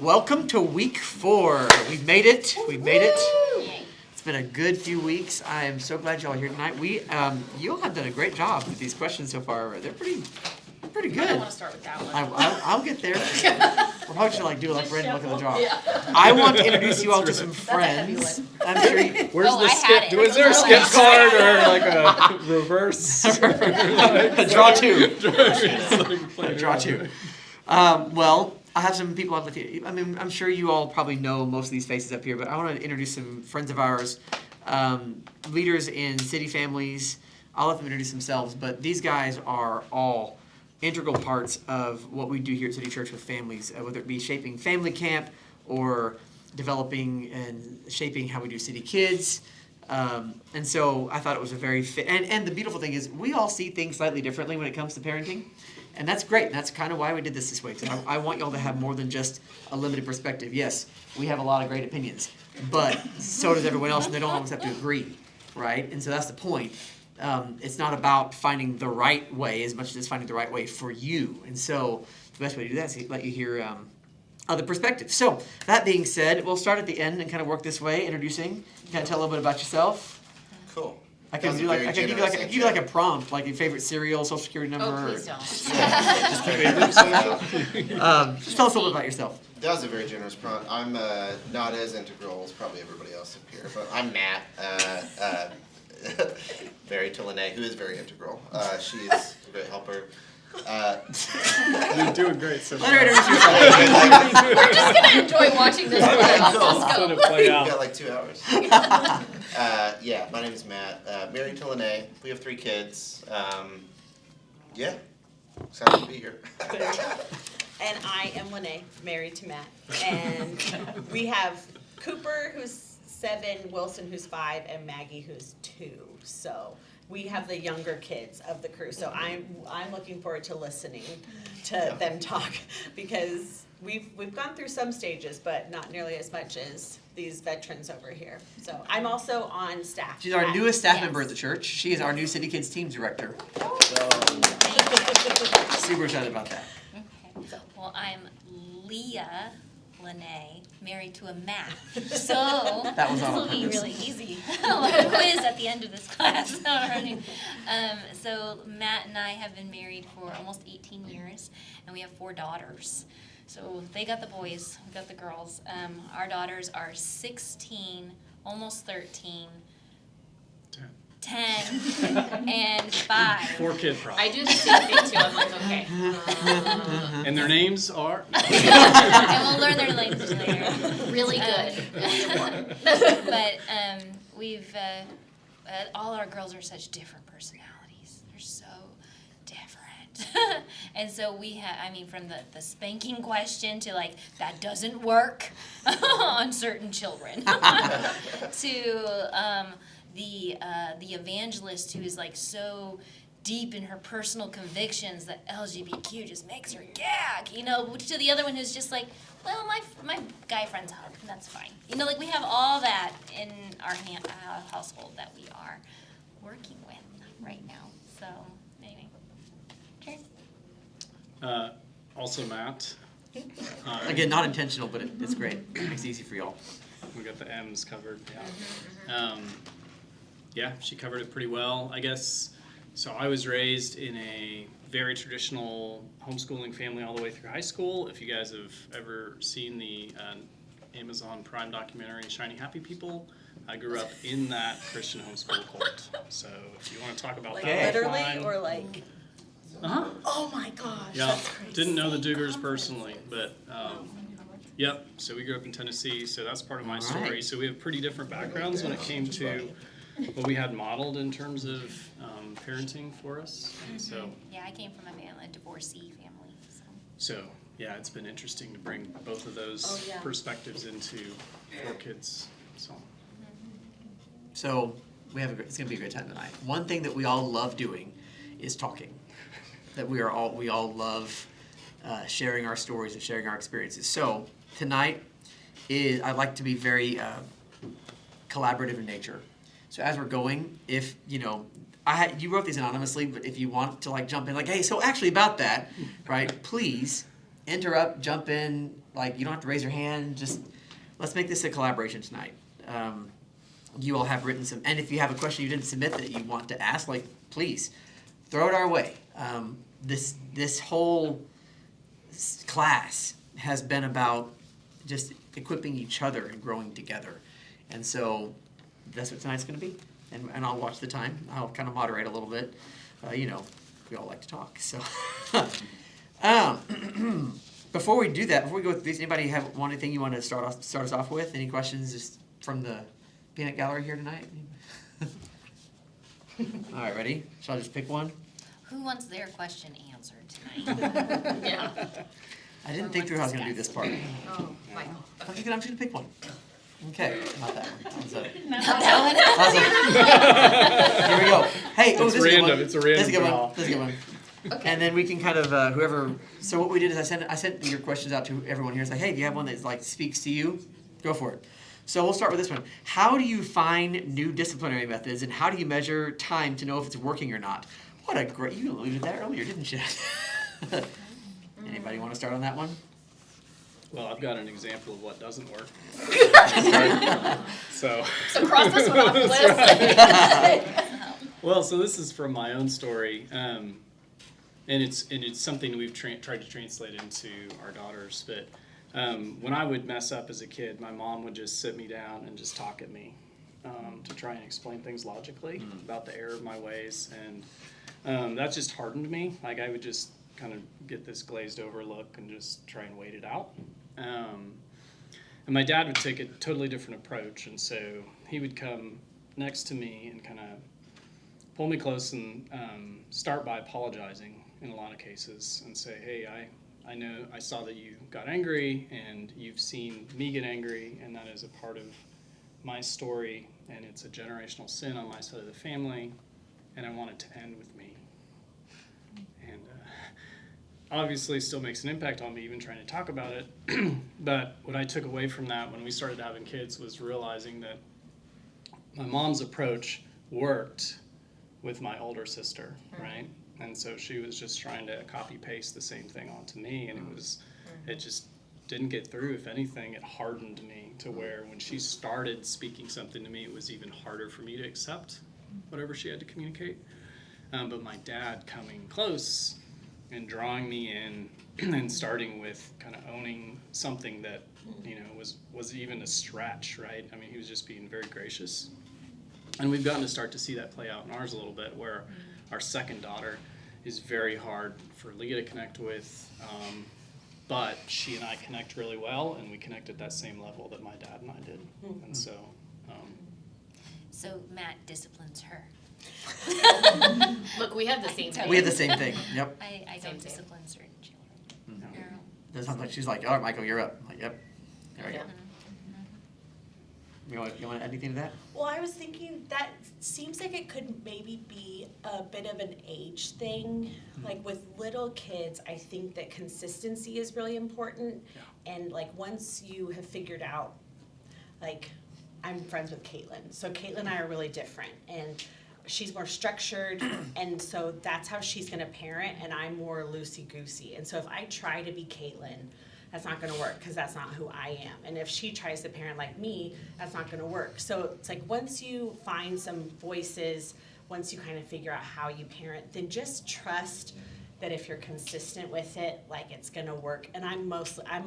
Welcome to week 4. We've made it. It's been a good few weeks. I am so glad y'all are here tonight. You all have done a great job with these questions so far. They're pretty good. I don't want to start with that one. I'll get there. We're probably just do like random look at the draw. Yeah. I want to introduce you all to some friends. I'm sure you, Where's the skip? Was there a skip card or like a reverse? Draw two. Draw two. Well, I have some people up with you. I mean, I'm sure you all probably know most of these faces up here, but I want to introduce some friends of ours, leaders in city families. I'll let them introduce themselves, but these guys are all integral parts of what we do here at City Church with families, whether it be shaping family camp or developing and shaping how we do city kids. And so I thought it was a very fit. And the beautiful thing is we all see things slightly differently when it comes to parenting. And that's great. And that's kind of why we did this way. Because I want y'all to have more than just a limited perspective. Yes, we have a lot of great opinions. But so does everyone else. And they don't always have to agree. Right? And so that's the point. It's not about finding the right way as much as it's finding the right way for you. And so the best way to do that is to let you hear other perspectives. So that being said, we'll start at the end and kind of work this way, introducing. Kind of tell a little bit about yourself. Cool. I can give you like a prompt, like your favorite cereal, social security number. Oh, please don't. Just tell us a little bit about yourself. That was a very generous prompt. I'm not as integral as probably everybody else up here, but I'm Matt, married to Lene, who is very integral. She's a great helper. You're doing great so far. Let her introduce yourself. We're just going to enjoy watching this play out. Let's go. Let it play We've out. got like 2 hours. Yeah, my name is Matt, married to Lene. We have 3 kids. Yeah, excited to be here. And I am Lene, married to Matt. And we have Cooper, who's 7, Wilson, who's 5, and Maggie, who's 2. So we have the younger kids of the crew. So I'm looking forward to listening to them talk because we've gone through some stages, but not nearly as much as these veterans over here. So I'm also on staff. She's our newest staff member at the church. She is our new City Kids team director. Super excited about that. Okay. Well, I'm Leah Lene, married to a Matt. So That was this on will be purpose. really easy. Like a quiz at the end of this class. So Matt and I have been married for almost 18 years, and we have 4 daughters. So they got the boys, we got the girls. Our daughters are 16, almost 13, 10, and 5. 4 kid problem. I do the same thing too. I'm like, okay. And their names are? And we'll learn their names later. Really good. But we've all our girls are such different personalities. They're so different. And so we have, from the spanking question to like, that doesn't work on certain children, to the evangelist who is like so deep in her personal convictions that LGBTQ just makes her gag, to the other one who's just like, well, my guy friends hug, and that's fine. We have all that in our household that we are working with right now. So, anyway. Cheers. Also Matt. Again, not intentional, but it's great. It makes it easy for y'all. We got the M's covered. Yeah. Yeah, she covered it pretty well, I guess. So I was raised in a very traditional homeschooling family all the way through high school. If you guys have ever seen the Amazon Prime documentary, Shiny Happy People, I grew up in that Christian homeschool cult. So if you want to talk about Like that literally offline. or like, Uh-huh. oh my gosh, Yeah, that's crazy. didn't know the Dugars personally, but yep. So we grew up in Tennessee, so that's part of my story. Right. So we have pretty different backgrounds when it came to what we had modeled in terms of parenting for us. And so Yeah, I came from a divorcee family. So yeah, it's been interesting to bring both of those perspectives into 4 kids. So it's gonna be a great time tonight. One thing that we all love doing is talking. That we all love sharing our stories and sharing our experiences. So tonight I'd like to be very collaborative in nature. So as we're going, if you wrote these anonymously, but if you want to jump in, hey, so actually about that, right? Please interrupt, jump in. Like, you don't have to raise your hand. Just let's make this a collaboration tonight. You all have written some, and if you have a question you didn't submit that you want to ask, like, please throw it our way. This whole class has been about just equipping each other and growing together, and so that's what tonight's going to be. And I'll watch the time. I'll kind of moderate a little bit. We all like to talk. So, before we do that, before we go through these, anybody have anything you want to start us off with? Any questions just from the peanut gallery here tonight? All right, ready? Shall I just pick one? Who wants their question answered tonight? Yeah. I didn't think through how I was going to do this part. Oh, Michael. I'm just going to pick one. Okay, not that one. How's that? Not that Here we go. Hey, It's this is a good random. one. It's a random This is a good draw. one. This is a good one. Okay. And then we can kind of whoever. So what we did is I sent your questions out to everyone here. It's like, hey, if you have one that like speaks to you, go for it. So we'll start with this one. How do you find new disciplinary methods, and how do you measure time to know if it's working or not? What a great! You alluded to that earlier, didn't you? Anybody want to start on that one? Well, I've got an example of what doesn't work. So cross this one off the list. Well, so this is from my own story, and it's something we've tried to translate into our daughters. But when I would mess up as a kid, my mom would just sit me down and just talk at me to try and explain things logically about the error of my ways, and that just hardened me. Like, I would just kind of get this glazed over look and just try and wait it out. And my dad would take a totally different approach, and so he would come next to me and kind of pull me close and start by apologizing in a lot of cases and say, hey, I know I saw that you got angry and you've seen me get angry, and that is a part of my story, and it's a generational sin on my side of the family, and I want it to end with me. And obviously still makes an impact on me even trying to talk about it. But what I took away from that when we started having kids was realizing that my mom's approach worked with my older sister, right? And so she was just trying to copy paste the same thing onto me, and it just didn't get through. If anything, it hardened me to where when she started speaking something to me, it was even harder for me to accept whatever she had to communicate. But my dad coming close and drawing me in and starting with kind of owning something that, was even a stretch, right? I mean, he was just being very gracious. And we've gotten to start to see that play out in ours a little bit, where our second daughter is very hard for Leah to connect with, but she and I connect really well, and we connect at that same level that my dad and I did. And so... So Matt disciplines her. Look, we have the same thing. We had the same thing. Yep. I Same don't thing. discipline certain children. Yeah. No. That sounds like she's like, all right, Michael, you're up. I'm like, yep. There we go. You want to add anything to that? Well, I was thinking that seems like it could maybe be a bit of an age thing. Like with little kids, I think that consistency is really important. Yeah. And like once you have figured out, like I'm friends with Caitlin. So Caitlin and I are really different, and she's more structured, and so that's how she's gonna parent, and I'm more loosey-goosey. And so if I try to be Caitlin, that's not gonna work, because that's not who I am. And if she tries to parent like me, that's not gonna work. So it's like once you find some voices, once you kind of figure out how you parent, then just trust that if you're consistent with it, like it's gonna work. And I'm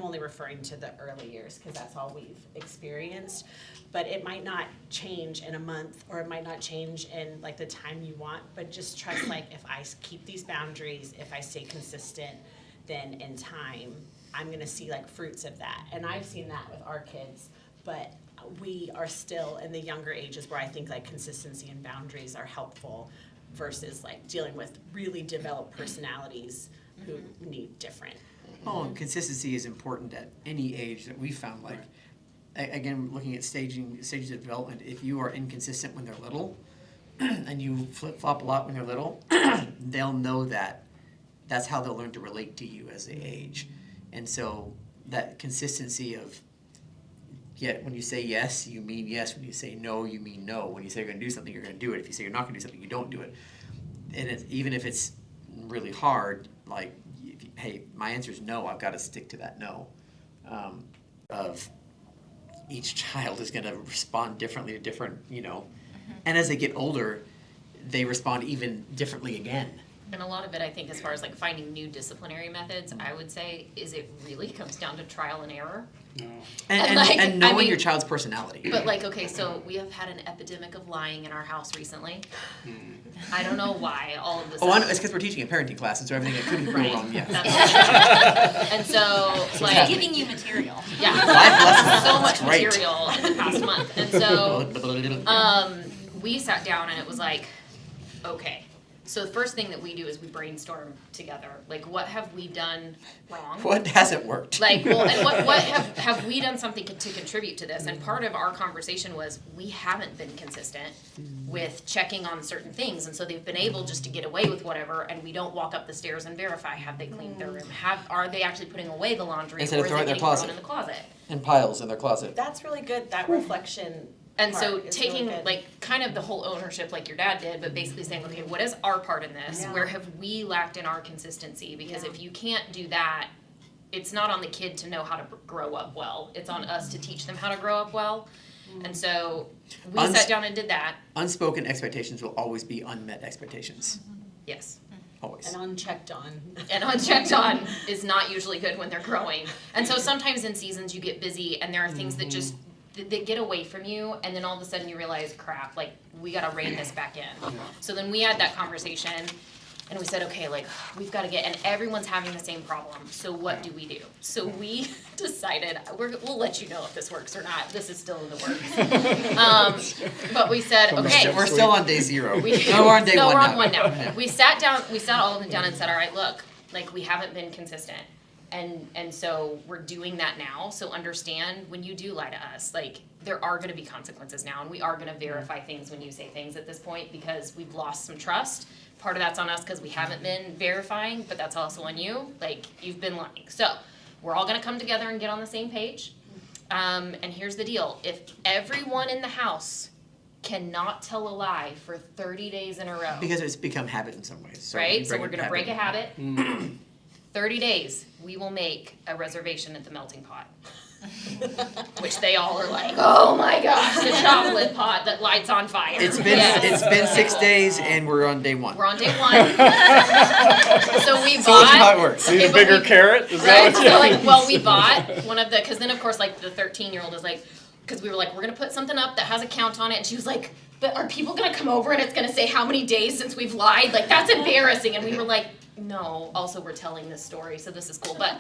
only referring to the early years, because that's all we've experienced. But it might not change in a month, or it might not change in like the time you want, but just trust, like if I keep these boundaries, if I stay consistent, then in time, I'm gonna see like fruits of that. And I've seen that with our kids, but we are still in the younger ages where I think like consistency and boundaries are helpful versus like dealing with really developed personalities who need different. Oh, and consistency is important at any age that we found. Like, again, looking at stages of development, if you are inconsistent when they're little, and you flip-flop a lot when they're little, they'll know that. That's how they'll learn to relate to you as they age. And so that consistency of, when you say yes, you mean yes. When you say no, you mean no. When you say you're going to do something, you're going to do it. If you say you're not going to do something, you don't do it. And even if it's really hard, like hey, my answer is no, I've got to stick to that no. Of each child is going to respond differently to different, and as they get older, they respond even differently again. And a lot of it, I think, as far as like finding new disciplinary methods, I would say, is it really comes down to trial and error. No. And Like, and knowing I mean- your child's personality. But like, okay, so we have had an epidemic of lying in our house recently. I don't know why all of this. Oh, I know, it's because we're teaching a parenting class, and so everything that could go Right. wrong, yeah. That's and so like, happening. Giving you material. yeah, Life lessons. so much Great. material in the past month, and so we sat down and it was like, okay. So the first thing that we do is we brainstorm together. Like, what have we done wrong? What hasn't worked? Like, well, and what have we done something to contribute to this? And part of our conversation was we haven't been consistent with checking on certain things, and so they've been able just to get away with whatever, and we don't walk up the stairs and verify have they cleaned their room, are they actually putting away the laundry, Instead of or is throwing it it in getting their thrown in the closet? And piles in their closet. That's really good, that reflection And so part is taking really good. like kind of the whole ownership like your dad did, but basically saying, okay, what is our part in this? Yeah. Where have we lacked in our consistency? Because if you can't do that, it's not on the kid to know how to grow up well. It's on us to teach them how to grow up well. And so we sat down and did that. Unspoken expectations will always be unmet expectations. Yes. Always. And unchecked on. And unchecked on is not usually good when they're growing. And so sometimes in seasons you get busy and there are things that just that get away from you, and then all of a sudden you realize, crap, like we gotta rein this back in. So then we had that conversation and we said, okay, like we've gotta get, and everyone's having the same problem, so what do we do? So we decided, we'll let you know if this works or not, this is still in the works. But we said, okay. We're still on day 0. We- No, we're on day 1 No, we're now. on 1 now. Yeah. We sat all of them down and said, all right, look, like we haven't been consistent. And so we're doing that now, so understand when you do lie to us, like there are gonna be consequences now, and we are gonna verify things when you say things at this point, because we've lost some trust. Part of that's on us because we haven't been verifying, but that's also on you, like you've been lying. So we're all gonna come together and get on the same page. And here's the deal, if everyone in the house cannot tell a lie for 30 days in a row. Because it's become habit in some ways. So Right, you so we're gonna break a habit. Mm. 30 days, we will make a reservation at the melting pot. Which they all are like, oh my gosh, the chocolate pot that lights on fire. It's been Yes. it's been 6 days and we're on day 1. We're on day 1. So we So that's how it bought, works. Need a but bigger we- carrot? Is right, that so what like, well, we bought one of the, cause then of course like the 13-year-old is like, cause we were like, we're gonna put something up that has a count on it, and she was like, but are people gonna come over and it's gonna say how many days since we've lied? Like, that's embarrassing. And we were like, no, also we're telling this story, so this is cool. But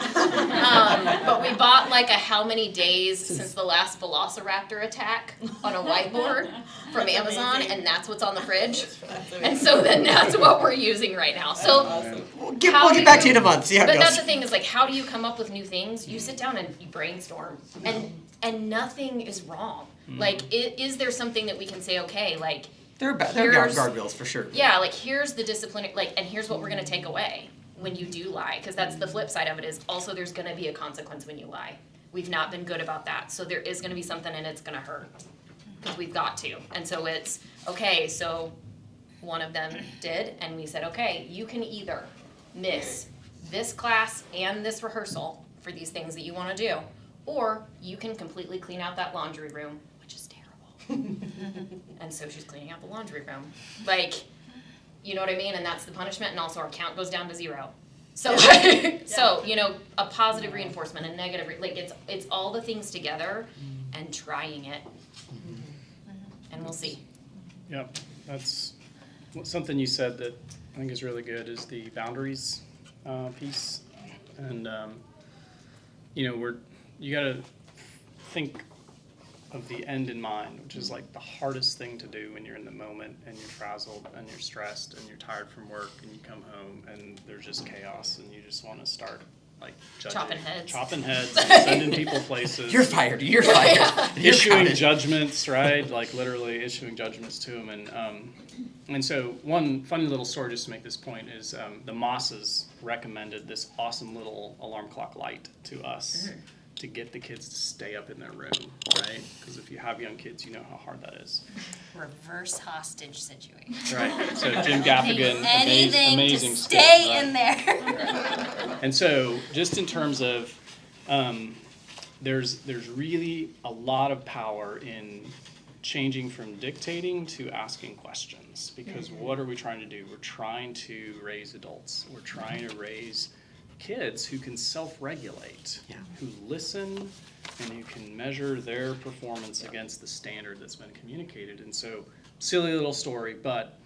we bought like a how many days since the last velociraptor attack on a whiteboard from Amazon, and that's what's on the fridge. And so then that's what we're using right now. So We'll get How do back to you- you in a month. See how it but goes. that's the thing is like, how do you come up with new things? You sit down and you brainstorm, and nothing is wrong. Like, is there something that we can say, okay, like, There are here's- guardrails for sure. yeah, like here's the discipline, like, and here's what we're gonna take away when you do lie, because that's the flip side of it is also there's gonna be a consequence when you lie. We've not been good about that, so there is gonna be something and it's gonna hurt, because we've got to. And so it's, okay, so one of them did, and we said, okay, you can either miss this class and this rehearsal for these things that you wanna do, or you can completely clean out that laundry room, which is terrible. And so she's cleaning out the laundry room. Like, you know what I mean? And that's the punishment, and also our count goes down to 0. So, so, you know, a positive reinforcement, a negative, like it's all the things together and trying it. And we'll see. Yep, that's something you said that I think is really good is the boundaries piece. And, you know, you gotta think of the end in mind, which is like the hardest thing to do when you're in the moment and you're frazzled and you're stressed and you're tired from work and you come home and there's just chaos and you just wanna start like judging. Chopping heads. Sending people places. You're fired. You're fired. You're Issuing fired. judgments, right? Like literally issuing judgments to them. And so one funny little story just to make this point is the Mosses recommended this awesome little alarm clock light to us to get the kids to stay up in their room, right? Because if you have young kids, you know how hard that is. Reverse hostage situation. Right. So Jim Gaffigan, Anything amazing to skit, stay right? in there. And so, just in terms of, there's really a lot of power in changing from dictating to asking questions. Because what are we trying to do? We're trying to raise adults. We're trying to raise kids who can self-regulate, who listen, and who can measure their performance against the standard that's been communicated. And so, silly little story, but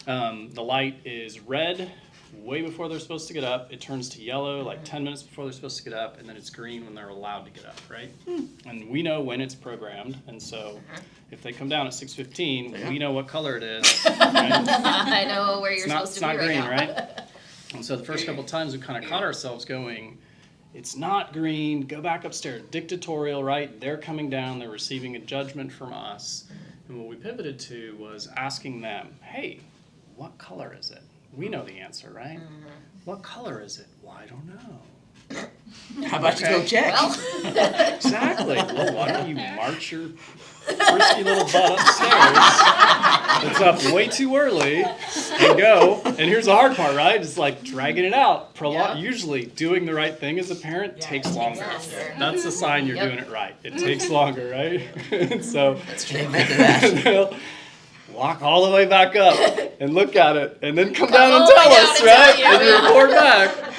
the light is red way before they're supposed to get up. It turns to yellow like 10 minutes before they're supposed to get up, and then it's green when they're allowed to get up, right? And we know when it's programmed, and so if they come down at 6:15, we know what color it is. Right? I know where you're It's supposed to not be right green, now. right? And so the first couple of times we kind of caught ourselves going, it's not green, go back upstairs. Dictatorial, right? They're coming down, they're receiving a judgment from us. And what we pivoted to was asking them, hey, what color is it? We know the answer, right? What color is it? Well, I don't know. How about you go check? Well, Exactly. Well, why don't you march your frisky little butt upstairs? It's up way too early and go. And here's the hard part, right? It's like dragging it out. Yeah. Usually doing the right thing as a parent takes longer. longer. That's the sign you're Yep. doing it right. It takes longer, right? And so Amen to that. they'll walk all the way back up and look at it and then come down all and the way tell down us, and tell right? you, And yeah. report back.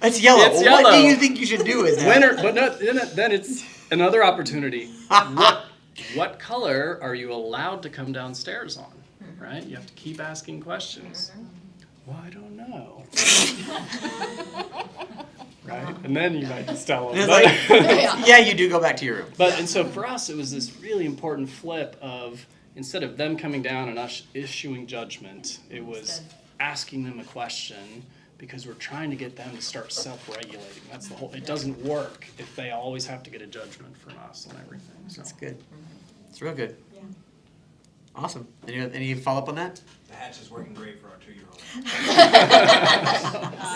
It's yellow. It's What yellow. do you think you should do with that? Winter, but no, then it's another opportunity. What color are you allowed to come downstairs on? Right? You have to keep asking questions. Well, I don't know. Right? And then you might just tell them. And it's like, yeah, you do go back to your room. And so for us, it was this really important flip of, instead of them coming down and us issuing judgment, it was asking them a question, because we're trying to get them to start self-regulating. That's the whole, it doesn't work if they always have to get a judgment from us on everything. So. That's good. It's real good. Yeah. Awesome. Any follow up on that? The hatch is working great for our 2-year-old.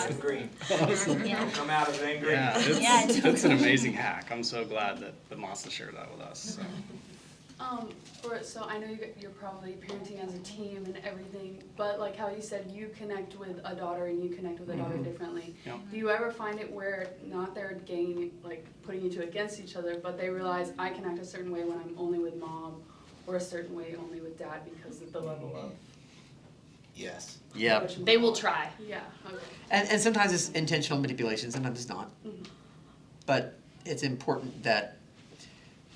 It's green. Don't come out of it ain't green. Yeah, Yeah, it's it's an amazing hack. I'm so glad that Masa shared that with us. So. So I know you're probably parenting as a team and everything, but like how you said, you connect with a daughter and you connect with a daughter differently. Yeah. Do you ever find it where not they're gaining, like putting you two against each other, but they realize I connect a certain way when I'm only with mom, or a certain way only with dad because of the level of Yes. Yeah. pushing They will them? try. Yeah, okay. And sometimes it's intentional manipulation, sometimes it's not. But it's important that,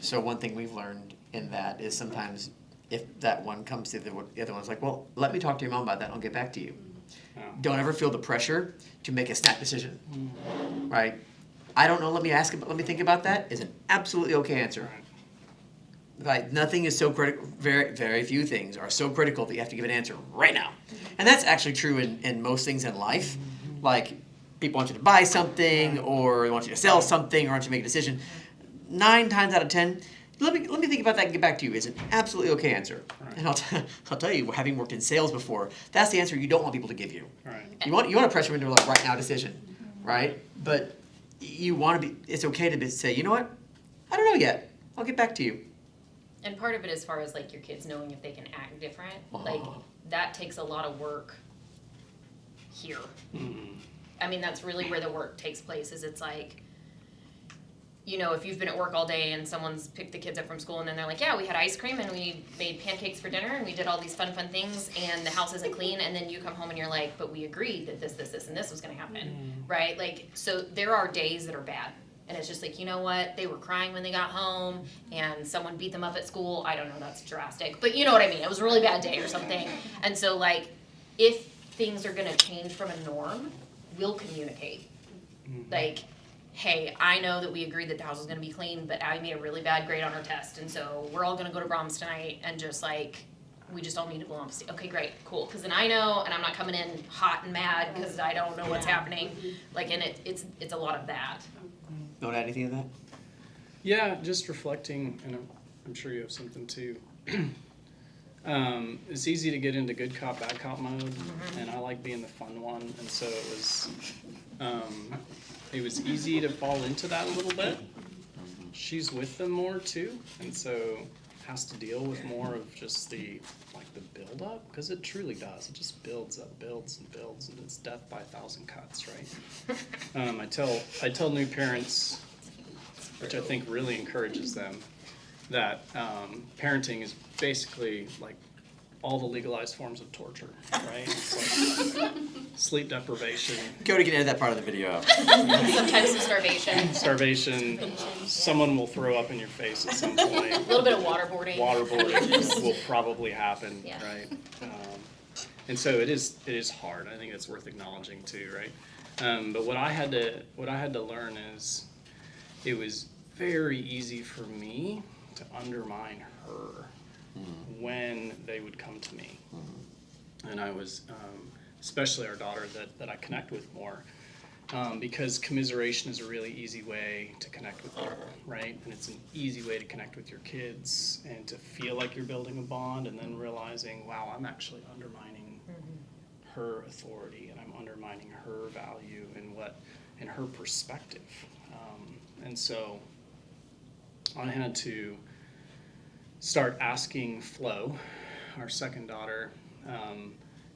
so one thing we've learned in that is sometimes if that one comes to the other one's like, well, let me talk to your mom about that, I'll get back to you. Yeah. Don't ever feel the pressure to make a snap decision, right? I don't know, let me think about that is an absolutely okay answer. Right, nothing is so critical, very few things are so critical that you have to give an answer right now. And that's actually true in most things in life. Like, people want you to buy something, or they want you to sell something, or want you to make a decision. 9 times out of 10, let me think about that and get back to you is an absolutely okay answer. Right. And I'll tell you, having worked in sales before, that's the answer you don't want people to give you. Right. You want to pressure them into a right now decision, right? But you want to be. It's okay to say, you know what? I don't know yet. I'll get back to you. And part of it as far as like your kids knowing if they can act different, like that takes a lot of work here. I mean, that's really where the work takes place, is it's like, you know, if you've been at work all day and someone's picked the kids up from school and then they're like, yeah, we had ice cream and we made pancakes for dinner and we did all these fun things and the house isn't clean, and then you come home and you're like, but we agreed that this, and this was gonna happen, right? Like, so there are days that are bad. And it's just like, you know what, they were crying when they got home and someone beat them up at school. I don't know, that's drastic. But you know what I mean, it was a really bad day or something. And so like, if things are gonna change from a norm, we'll communicate. Like, hey, I know that we agreed that the house was gonna be clean, but Abby made a really bad grade on her test. And so we're all gonna go to Brahms tonight and just like, we just all need to go on. Okay, great, cool. Because then I know, and I'm not coming in hot and mad because I don't know what's happening. Like, and it's a lot of that. Don't add anything to that? Yeah, just reflecting, and I'm sure you have something too. It's easy to get into good cop, bad cop mode, and I like being the fun one, and so it was easy to fall into that a little bit, she's with them more too, and so has to deal with more of just the build up, because it truly does. It just builds up, builds and builds, and it's death by 1,000 cuts, right? I tell new parents, which I think really encourages them, that parenting is basically like all the legalized forms of torture, right? It's like sleep deprivation, Cody can edit that part of the video out. Sometimes some starvation, starvation, someone will throw up in your face at some point. a little bit of waterboarding. Waterboarding will probably happen, Yeah. right? And so it is hard. I think it's worth acknowledging too, right? But what I had to learn is it was very easy for me to undermine her when they would come to me. And I was, especially our daughter that I connect with more, because commiseration is a really easy way to connect with people, right? And it's an easy way to connect with your kids and to feel like you're building a bond, and then realizing, wow, I'm actually undermining her authority, and I'm undermining her value and her perspective. And so I had to start asking Flo, our second daughter,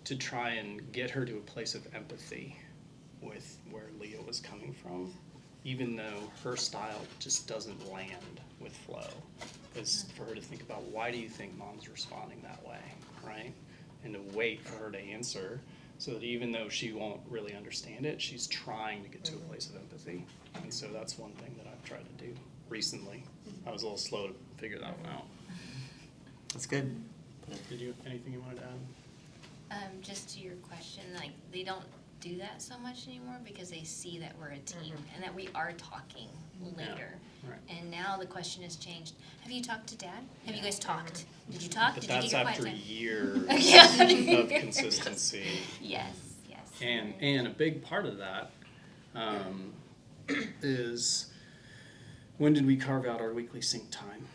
to try and get her to a place of empathy with where Leah was coming from, even though her style just doesn't land with Flo. Is for her to think about, why do you think mom's responding that way, right? And to wait for her to answer, so that even though she won't really understand it, she's trying to get to a place of empathy. And so that's one thing that I've tried to do recently. I was a little slow to figure that one out. That's good. Did you, anything you wanted to add? Just to your question, like, they don't do that so much anymore because they see that we're a team and that we are talking later. Right. And now the question has changed. Have you talked to Dad? Have you guys talked? Did you talk? But Did you that's get your after quiet time? years Yeah. of consistency. Yes, yes. And a big part of that is, when did we carve out our weekly sync time?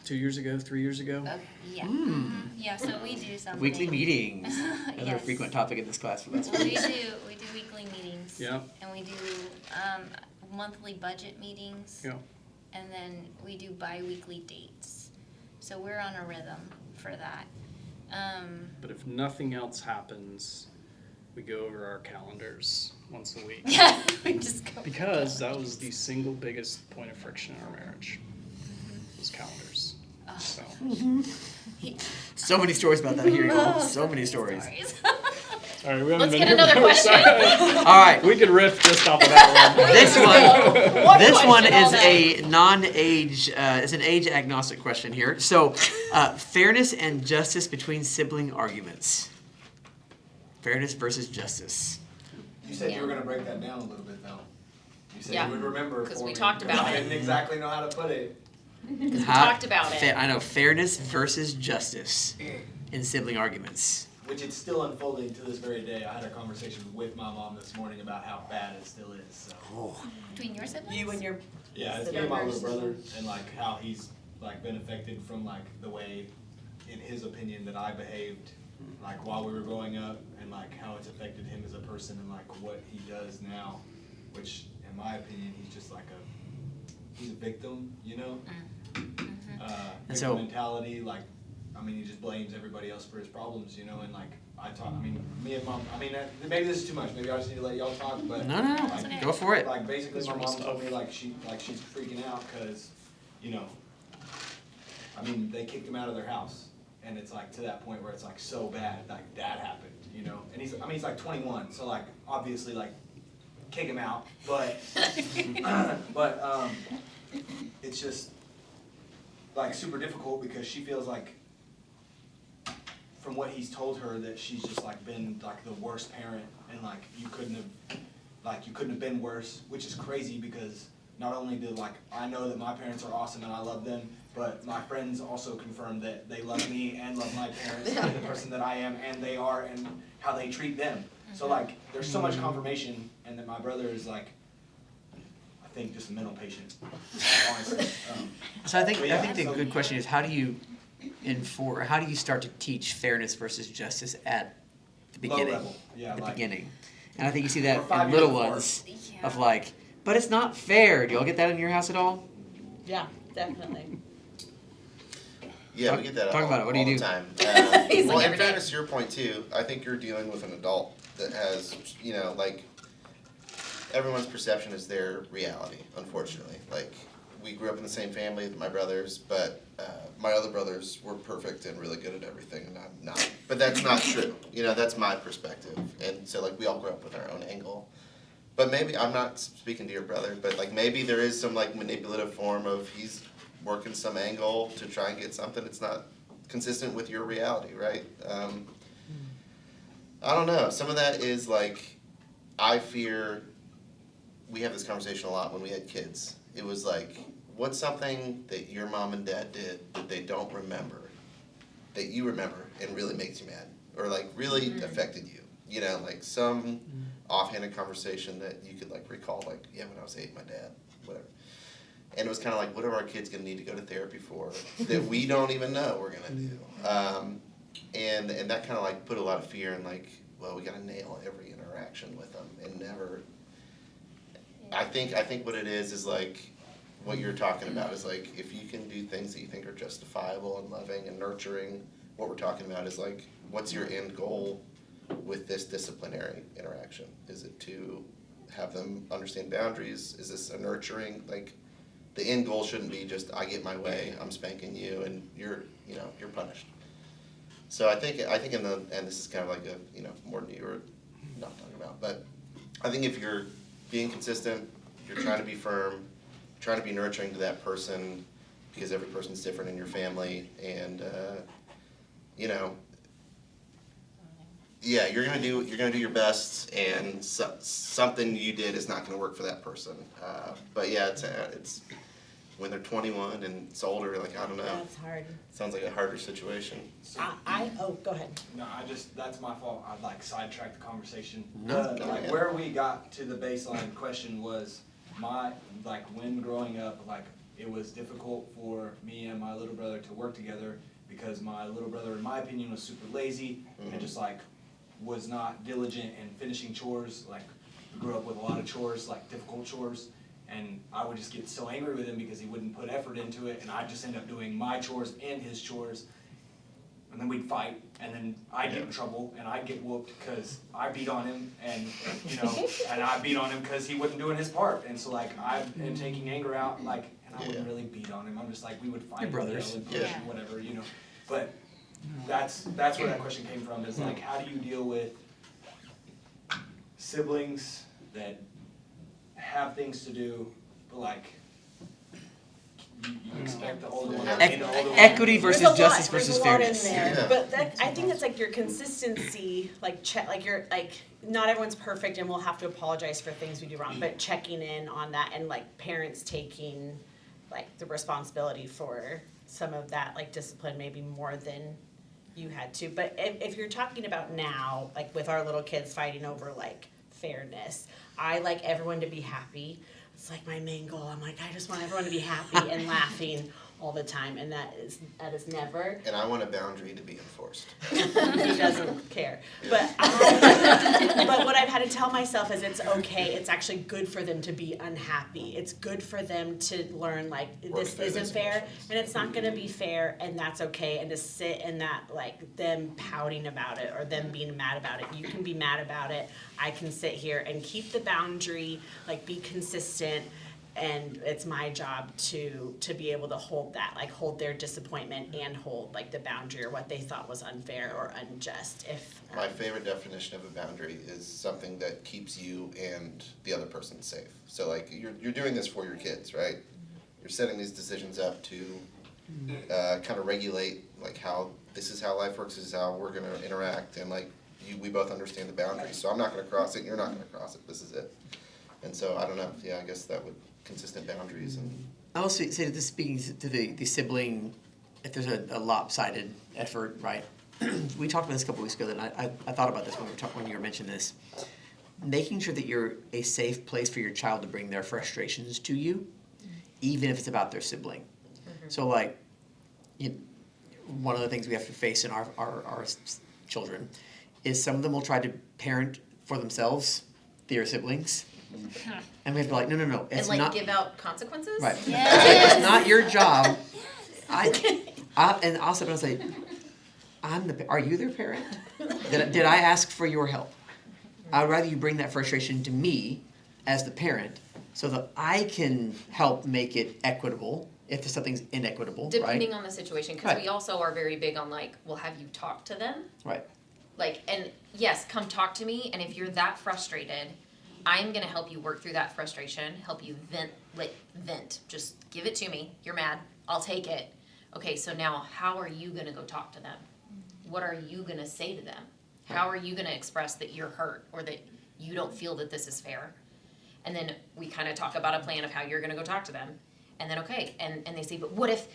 2 years ago, 3 years ago? Yeah. Yeah, so we do something. Weekly meetings. Another Yes. frequent topic in this class for us. We do weekly meetings. Yep. And we do monthly budget meetings. Yep. And then we do bi-weekly dates. So we're on a rhythm for that. But if nothing else happens, we go over our calendars once a week. Yeah, we just go. Because that was the single biggest point of friction in our marriage, was calendars. Oh. So, So many stories about that here, y'all. So many stories. all right, we haven't Let's been get here another very question. much. All right. We could riff just off of that one. This one question all is day. a non-age, it's an age agnostic question here. So, fairness and justice between sibling arguments. Fairness versus justice. You said you were gonna break that down a little bit though. You said Yeah, you would remember 'cause for we me, talked about I it. didn't exactly know how to put it. We talked about it. I know, fairness versus justice in sibling arguments. Which it's still unfolding to this very day. I had a conversation with my mom this morning about how bad it still is, so. Between your siblings? You and your Yeah, it's me and my little brother, and like how he's like been affected from like the way, in his opinion, that I behaved, like while we were growing up, and like how it's affected him as a person, and like what he does now, which in my opinion, he's just like he's a victim, you know? And so- Victim mentality, like, I mean, he just blames everybody else for his problems, you know, and like, me and mom, maybe this is too much, maybe I just need to let y'all talk, but. No, like, go for it. Like, basically, This my real mom stuff. told me like she's freaking out because, you know, I mean, they kicked him out of their house, and it's like to that point where it's like so bad, like that happened, you know, and he's like 21, so like obviously like kick him out, but it's just like super difficult because she feels like, from what he's told her, that she's just like been like the worst parent, and like you couldn't have been worse, which is crazy because not only do like I know that my parents are awesome and I love them, but my friends also confirm that they love me and love my parents and the person that I am and they are and how they treat them. So like there's so much confirmation, and that my brother is like, I think, just a mental patient, honestly. So I think But yeah, the so- good question is, how do you start to teach fairness versus justice at the Low beginning? level, yeah, At the like- beginning. And I think you see that We're 5 in little years apart. ones Yeah. of like, but it's not fair. Do y'all get that in your house at all? Yeah, definitely. Yeah, we get that Talk all, about it. What do you all do? the time. He's Well, like in every day. fairness to your point too, I think you're dealing with an adult that has, like, everyone's perception is their reality, unfortunately. Like, we grew up in the same family with my brothers, but my other brothers were perfect and really good at everything, and I'm not. But that's not true. That's my perspective. And so, like, we all grew up with our own angle. But maybe, I'm not speaking to your brother, but, like, maybe there is some, like, manipulative form of he's working some angle to try and get something that's not consistent with your reality, right? I don't know. Some of that is, like, I fear, we have this conversation a lot when we had kids. It was like, what's something that your mom and dad did that they don't remember, that you remember and really makes you mad? Or, like, really affected you? Like some offhanded conversation that you could, like, recall, like, yeah, when I was 8, my dad, whatever. And it was kind of like, what are our kids going to need to go to therapy for that we don't even know we're going to do? And that kind of, like, put a lot of fear in, like, well, we got to nail every interaction with them and never. I think what it is like what you're talking about is, like, if you can do things that you think are justifiable and loving and nurturing, what we're talking about is, like, what's your end goal with this disciplinary interaction? Is it to have them understand boundaries? Is this a nurturing, like, the end goal shouldn't be just, I get my way, I'm spanking you, and you're punished. So I think and this is kind of like a, more than you were not talking about, but I think if you're being consistent, you're trying to be firm, trying to be nurturing to that person, because every person's different in your family, and yeah, you're gonna do your best, and something you did is not gonna work for that person. But yeah, it's when they're 21 and it's older, like, I don't know. That's hard. Sounds like a harder situation. Go ahead. No, that's my fault. I like sidetracked the conversation. No, Like yeah. where we got to the baseline question was when growing up, like, it was difficult for me and my little brother to work together because my little brother, in my opinion, was super lazy and just, like, was not diligent in finishing chores. Like, we grew up with a lot of chores, like difficult chores. And I would just get so angry with him because he wouldn't put effort into it, and I'd just end up doing my chores and his chores. And then we'd fight, and then I'd get in trouble, and I'd get whooped because I beat on him, and and I beat on him because he wasn't doing his part. And so, like, I am taking anger out, like, and I wouldn't really beat on him. I'm just like, we would fight, Your brothers. yell and push Yeah. and whatever, But that's where that question came from. Is like, how do you deal with siblings that have things to do, but, like, you expect the older one to be the older one. Equity versus There's a lot- justice versus there's a lot in fairness. there, Yeah. but I think it's like your consistency, like you're like, not everyone's perfect and we'll have to apologize for things we do wrong, but checking in on that and, like, parents taking, like, the responsibility for some of that, like, discipline maybe more than you had to. But if you're talking about now, like, with our little kids fighting over, like, fairness, I like everyone to be happy. It's like my main goal. I'm like, I just want everyone to be happy and laughing all the time, and that is never. And I want a boundary to be enforced. He doesn't care. But but what I've had to tell myself is it's okay. It's actually good for them to be unhappy. It's good for them to learn, like, Work this through isn't those fair, emotions. and it's not going to be fair, and that's okay. And to sit in that, like, them pouting about it or them being mad about it. You can be mad about it. I can sit here and keep the boundary, like, be consistent. And it's my job to be able to hold that, like, hold their disappointment and hold, like, the boundary or what they thought was unfair or unjust. If My favorite definition of a boundary is something that keeps you and the other person safe. So, like, you're doing this for your kids, right? You're setting these decisions up to kind of regulate, like, how this is how life works, this is how we're going to interact, and, like, we both understand the boundaries. So I'm not going to cross it, you're not going to cross it. This is it. And so I don't know. Yeah, I guess that would consistent boundaries and. I will say to this, speaking to the sibling, if there's a lopsided effort, right? We talked about this a couple weeks ago, and I thought about this when you were mentioning this. Making sure that you're a safe place for your child to bring their frustrations to you, even if it's about their sibling. So, like, one of the things we have to face in our children is some of them will try to parent for themselves, their siblings, And we have to be like, no, And it's like not. give out consequences? Right. Yes. It's not your job. And I'll sit down and say, are you their parent? Did I ask for your help? I'd rather you bring that frustration to me as the parent so that I can help make it equitable if something's inequitable, Depending on the situation, because Right. we also are very big on like, well, have you talked to them? Right. Like, and yes, come talk to me, and if you're that frustrated, I'm gonna help you work through that frustration, help you vent, just give it to me, you're mad, I'll take it. Okay, so now how are you gonna go talk to them? What are you gonna say to them? How are you gonna express that you're hurt, or that you don't feel that this is fair? And then we kinda talk about a plan of how you're gonna go talk to them. And then, okay, and they say, but what if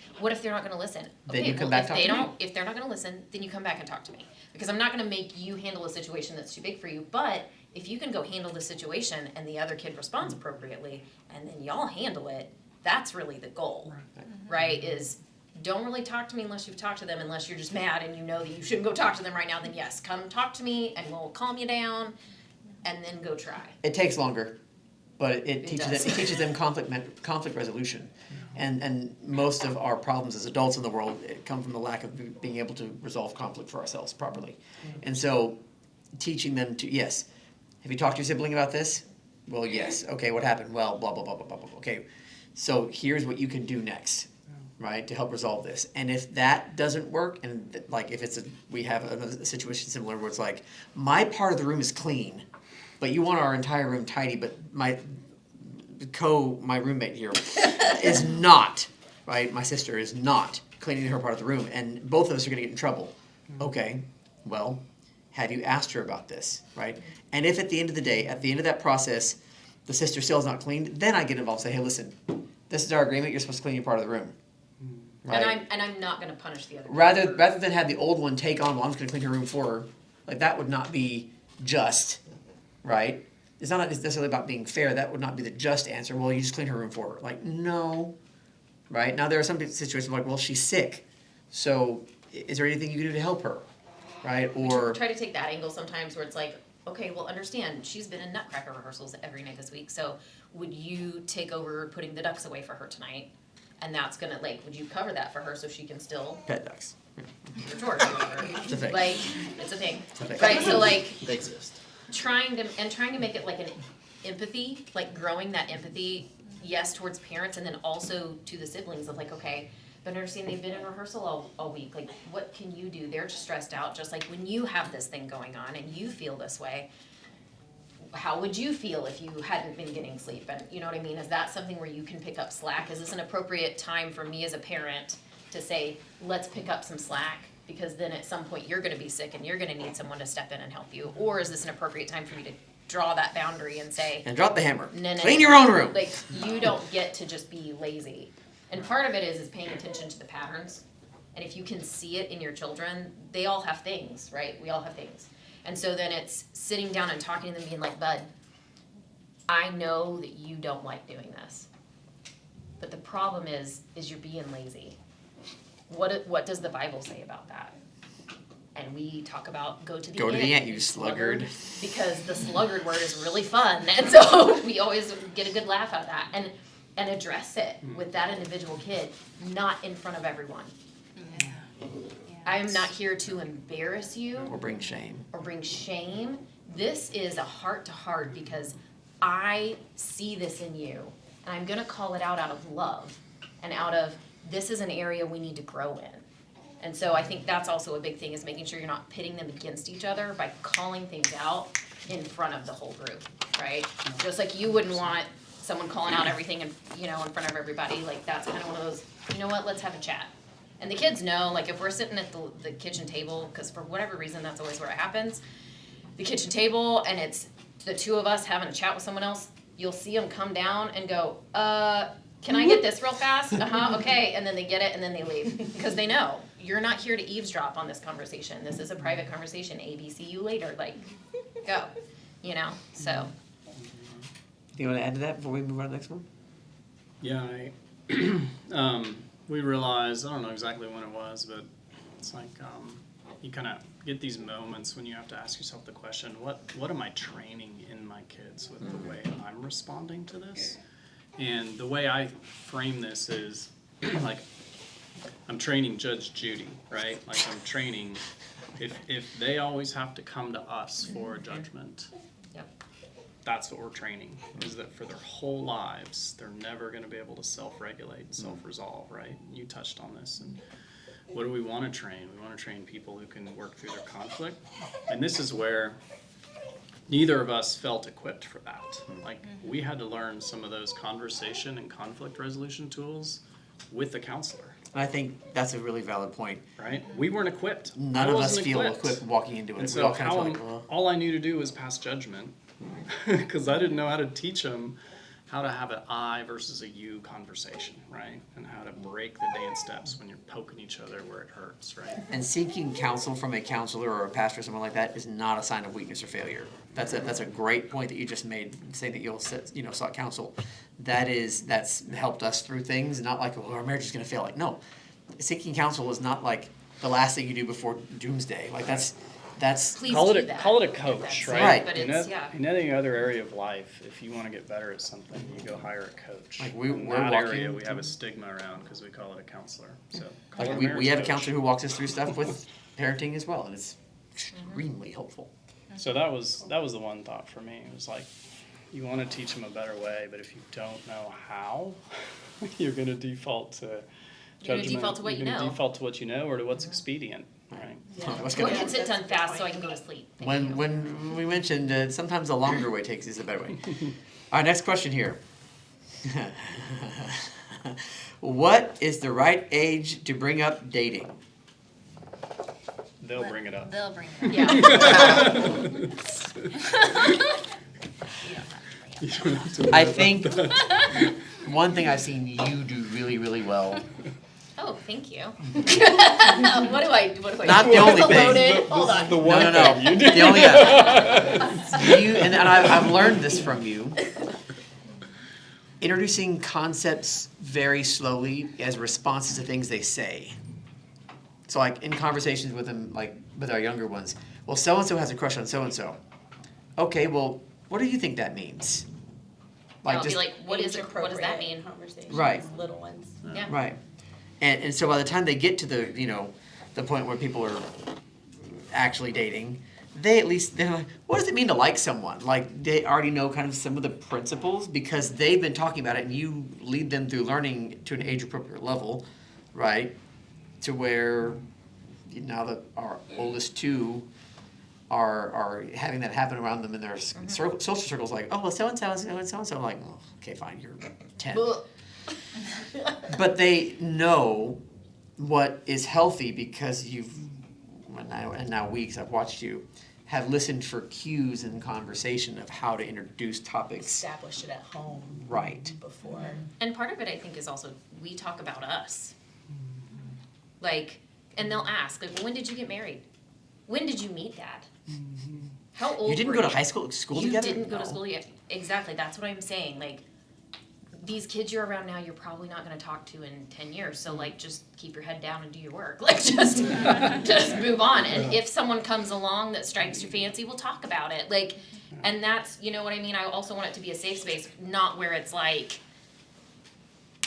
they're not gonna listen? Then Okay, you come well, back, talk to me. if they're not gonna listen, then you come back and talk to me. Because I'm not gonna make you handle a situation that's too big for you, but if you can go handle the situation and the other kid responds appropriately, and then y'all handle it, that's really the goal, right? Is don't really talk to me unless you've talked to them, unless you're just mad and you know that you shouldn't go talk to them right now, then yes, come talk to me and we'll calm you down, and then go try. It takes longer, but it It teaches does. them, conflict resolution. And most of our problems as adults in the world come from the lack of being able to resolve conflict for ourselves properly. And so teaching them to, yes, have you talked to your sibling about this? Well, yes. Okay, what happened? Well, blah, blah, blah, blah, blah, blah. Okay, so here's what you can do next, right, to help resolve this. And if that doesn't work, and like if we have a situation similar where it's like, my part of the room is clean, but you want our entire room tidy, but my roommate here is not, right? My sister is not cleaning her part of the room, and both of us are gonna get in trouble. Okay, well, have you asked her about this, right? And if at the end of the day, at the end of that process, the sister still is not cleaned, then I get involved and say, hey, listen, this is our agreement, you're supposed to clean your part of the room. Right? And I'm not gonna punish the other. Rather than have the old one take on, well, I'm just gonna clean her room for her, like that would not be just, right? It's not necessarily about being fair. That would not be the just answer. Well, you just clean her room for her. Like, no, right? Now there are some situations like, well, she's sick, so is there anything you can do to help her, right? Or Try to take that angle sometimes where it's like, okay, well, understand, she's been in Nutcracker rehearsals every night this week, so would you take over putting the ducks away for her tonight? And that's gonna, like, would you cover that for her so she can still, pet ducks. George, whatever. It's a thing. Like, it's a thing, It's a thing. right, so like, They exist. trying to make it like an empathy, like growing that empathy, yes, towards parents, and then also to the siblings of like, okay, but understand they've been in rehearsal all week, like, what can you do? They're just stressed out, just like when you have this thing going on and you feel this way, how would you feel if you hadn't been getting sleep? And you know what I mean? Is that something where you can pick up slack? Is this an appropriate time for me as a parent to say, let's pick up some slack? Because then at some point you're gonna be sick and you're gonna need someone to step in and help you. Or is this an appropriate time for me to draw that boundary and say, And drop the hammer. no, Clean your own room. like, you don't get to just be lazy. And part of it is paying attention to the patterns. And if you can see it in your children, they all have things, right? We all have things. And so then it's sitting down and talking to them, being like, bud, I know that you don't like doing this. But the problem is you're being lazy. What does the Bible say about that? And we talk about go to the ant, you sluggard. because the sluggard word is really fun, and so we always get a good laugh out of that, and address it with that individual kid, not in front of everyone. I am not here to embarrass you Or bring shame. or bring shame. This is a heart to heart because I see this in you, and I'm gonna call it out of love and out of this is an area we need to grow in. And so I think that's also a big thing, is making sure you're not pitting them against each other by calling things out in front of the whole group, right? Just like you wouldn't want someone calling out everything in front of everybody, like that's kind of one of those, you know what, let's have a chat. And the kids know, like if we're sitting at the kitchen table, because for whatever reason that's always where it happens, the kitchen table, and it's the two of us having a chat with someone else, you'll see them come down and go, can I get this real fast? Okay, and then they get it and then they leave, because they know, you're not here to eavesdrop on this conversation, this is a private conversation, ABC you later, like, go, so. Do you want to add to that before we move on to the next one? Yeah, we realized, I don't know exactly when it was, but it's like you kind of get these moments when you have to ask yourself the question, what am I training in my kids with the way I'm responding to this? And the way I frame this is like, I'm training Judge Judy, right? Like I'm training, if they always have to come to us for a judgment, Yep. that's what we're training, is that for their whole lives, they're never gonna be able to self-regulate and self-resolve, right? You touched on this, and what do we wanna train? We wanna train people who can work through their conflict, and this is where neither of us felt equipped for that. Like, we had to learn some of those conversation and conflict resolution tools with the counselor, I think that's a really valid point. right? We weren't equipped. None I of us wasn't feel equipped walking into it. And We so all kind of feel like, well, all I knew to do was pass judgment, because I didn't know how to teach them how to have an I versus a you conversation, right? And how to break the dance steps when you're poking each other where it hurts, right? and seeking counsel from a counselor or a pastor or someone like that is not a sign of weakness or failure. That's a great point that you just made, saying that sought counsel. That's helped us through things, not like, well, our marriage is gonna fail. Like, no. Seeking counsel is not like the last thing you do before doomsday. Like that's Please Call do it that. a if coach, that's- right? Right. But In it's, in any other area of life, if you want to get better at something, you go hire a coach. Like, In we're that walking- area, we have a stigma around because we call it a counselor. So call it like a we marriage have a coach. counselor who walks us through stuff with parenting as well, and it's extremely helpful. So that was the one thought for me. It was like, you want to teach them a better way, but if you don't know how, you're going to default to You're gonna judgment. default to what You're you gonna know. default to what you know or to what's expedient, right? What's What gonna gets it done That's a good fast so I point. can go to sleep? Thank you. when we mentioned sometimes the longer way takes is the better way. All right, next question here. What is the right age to bring up dating? They'll bring it up. They'll bring it up. Yeah. You don't have to bring it up. I think one thing I've seen you do really, really well. Oh, thank you. What do I? Not do? the only It's thing. loaded. Hold on. No. The only you and I've learned this from you. Introducing concepts very slowly as responses to things they say. So like in conversations with them, like with our younger ones, well, so and so has a crush on so and so. Okay, well, what do you think that means? I'll be like, what does that Age-appropriate mean? conversations, Right. Little ones. Yeah. Right. And so by the time they get to the point where people are actually dating, they're like, what does it mean to like someone? Like they already know kind of some of the principles because they've been talking about it, and you lead them through learning to an age appropriate level, right? To where now that our oldest two are having that happen around them in their social circles, like, oh, well, so and so and so and so. I'm like, oh, okay, fine, you're 10. But they know what is healthy because and now weeks I've watched you, have listened for cues in conversation of how to introduce topics. Establish it at home. Right. Before. And part of it, I think, is also we talk about us. Like, and they'll ask, like, well, when did you get married? When did you meet Dad? How old You didn't were go to you? high school You together? didn't go to No. school yet. Exactly. That's what I'm saying. Like, these kids you're around now, you're probably not going to talk to in 10 years. So, like, just keep your head down and do your work. Like, just move on. And if someone comes along that strikes your fancy, we'll talk about it. Like, and that's, you know what I mean? I also want it to be a safe space, not where it's like,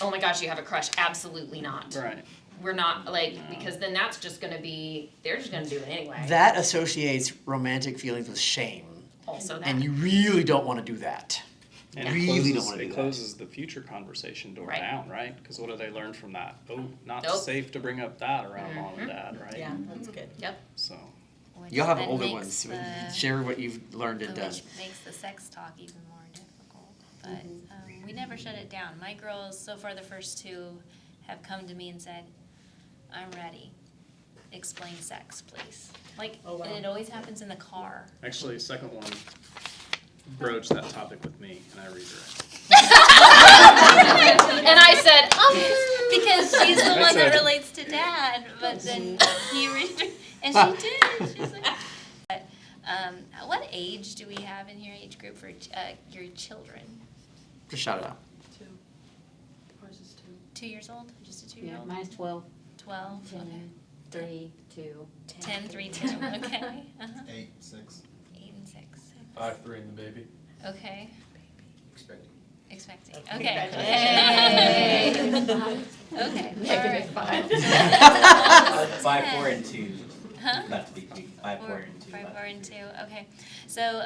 oh my gosh, you have a crush. Absolutely not. Right. We're not, like, because then that's just going to be, they're just going to do it anyway. That associates romantic feelings with shame. Also that. And you really don't want to do that. And Yeah. it Really closes, don't wanna do it that. closes the future conversation door Right. down, right? Because what do they learn from that? Oh, not Nope. safe to bring up that around mom and dad, right? Yeah, that's good. Yep. So, Which You'll have then older makes ones. the- Share what you've learned and done. Which makes the sex talk even more difficult. But we never shut it down. My girls, so far the first two, have come to me and said, I'm ready. Explain sex, please. Like, Oh, wow. and it always happens in the car. actually, second one broached that topic with me, and I redirect. And I said, Because she's the one that said- relates to Dad, but then and she did. She's like, but, what age do we have in your age group for your children? Just shout it out. 2. Ours is 2. 2 years old? Just a Yeah, 2-year-old? mine's 12. 12? Yeah. Okay. 3, 2. 10, 3, 2. Okay. 8, 6. 8 and 6. 5, 3, and the baby. Okay. Expecting. Expecting. Okay. Okay. Congratulations. Okay. Negative All right. 5, 4, and 2. Huh? Not to be cute. 5, 4, and 2. 5, 4, and 2. Okay. So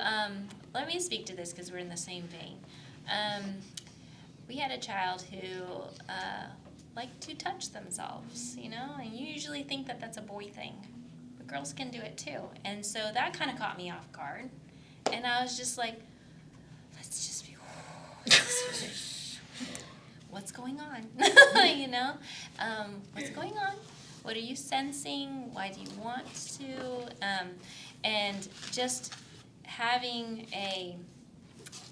let me speak to this because we're in the same vein. We had a child who liked to touch themselves, you know, and you usually think that that's a boy thing, but girls can do it too. And so that kind of caught me off guard, and I was just like, let's just be, what's going on, you know, what's going on? What are you sensing? Why do you want to? And just having a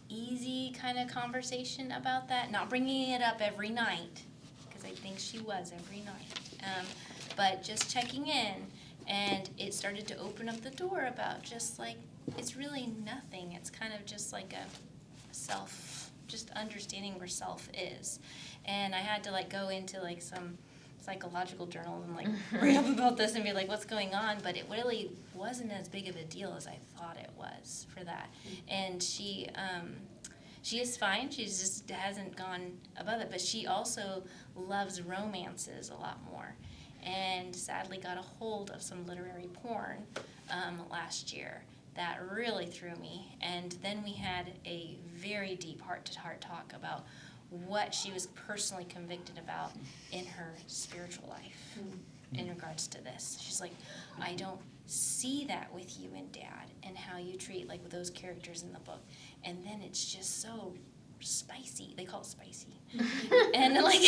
easy kind of conversation about that, not bringing it up every night, because I think she was every night, but just checking in, and it started to open up the door about just like, it's really nothing, it's kind of just like a self, just understanding where self is, and I had to like go into like some psychological journal and like read up about this and be like, what's going on? But it really wasn't as big of a deal as I thought it was for that. And she is fine. She just hasn't gone above it. But she also loves romances a lot more, and sadly got a hold of some literary porn last year that really threw me. And then we had a very deep heart-to-heart talk about what she was personally convicted about in her spiritual life in regards to this. She's like, I don't see that with you and Dad and how you treat like with those characters in the book. And then it's just so spicy. They call it spicy. And like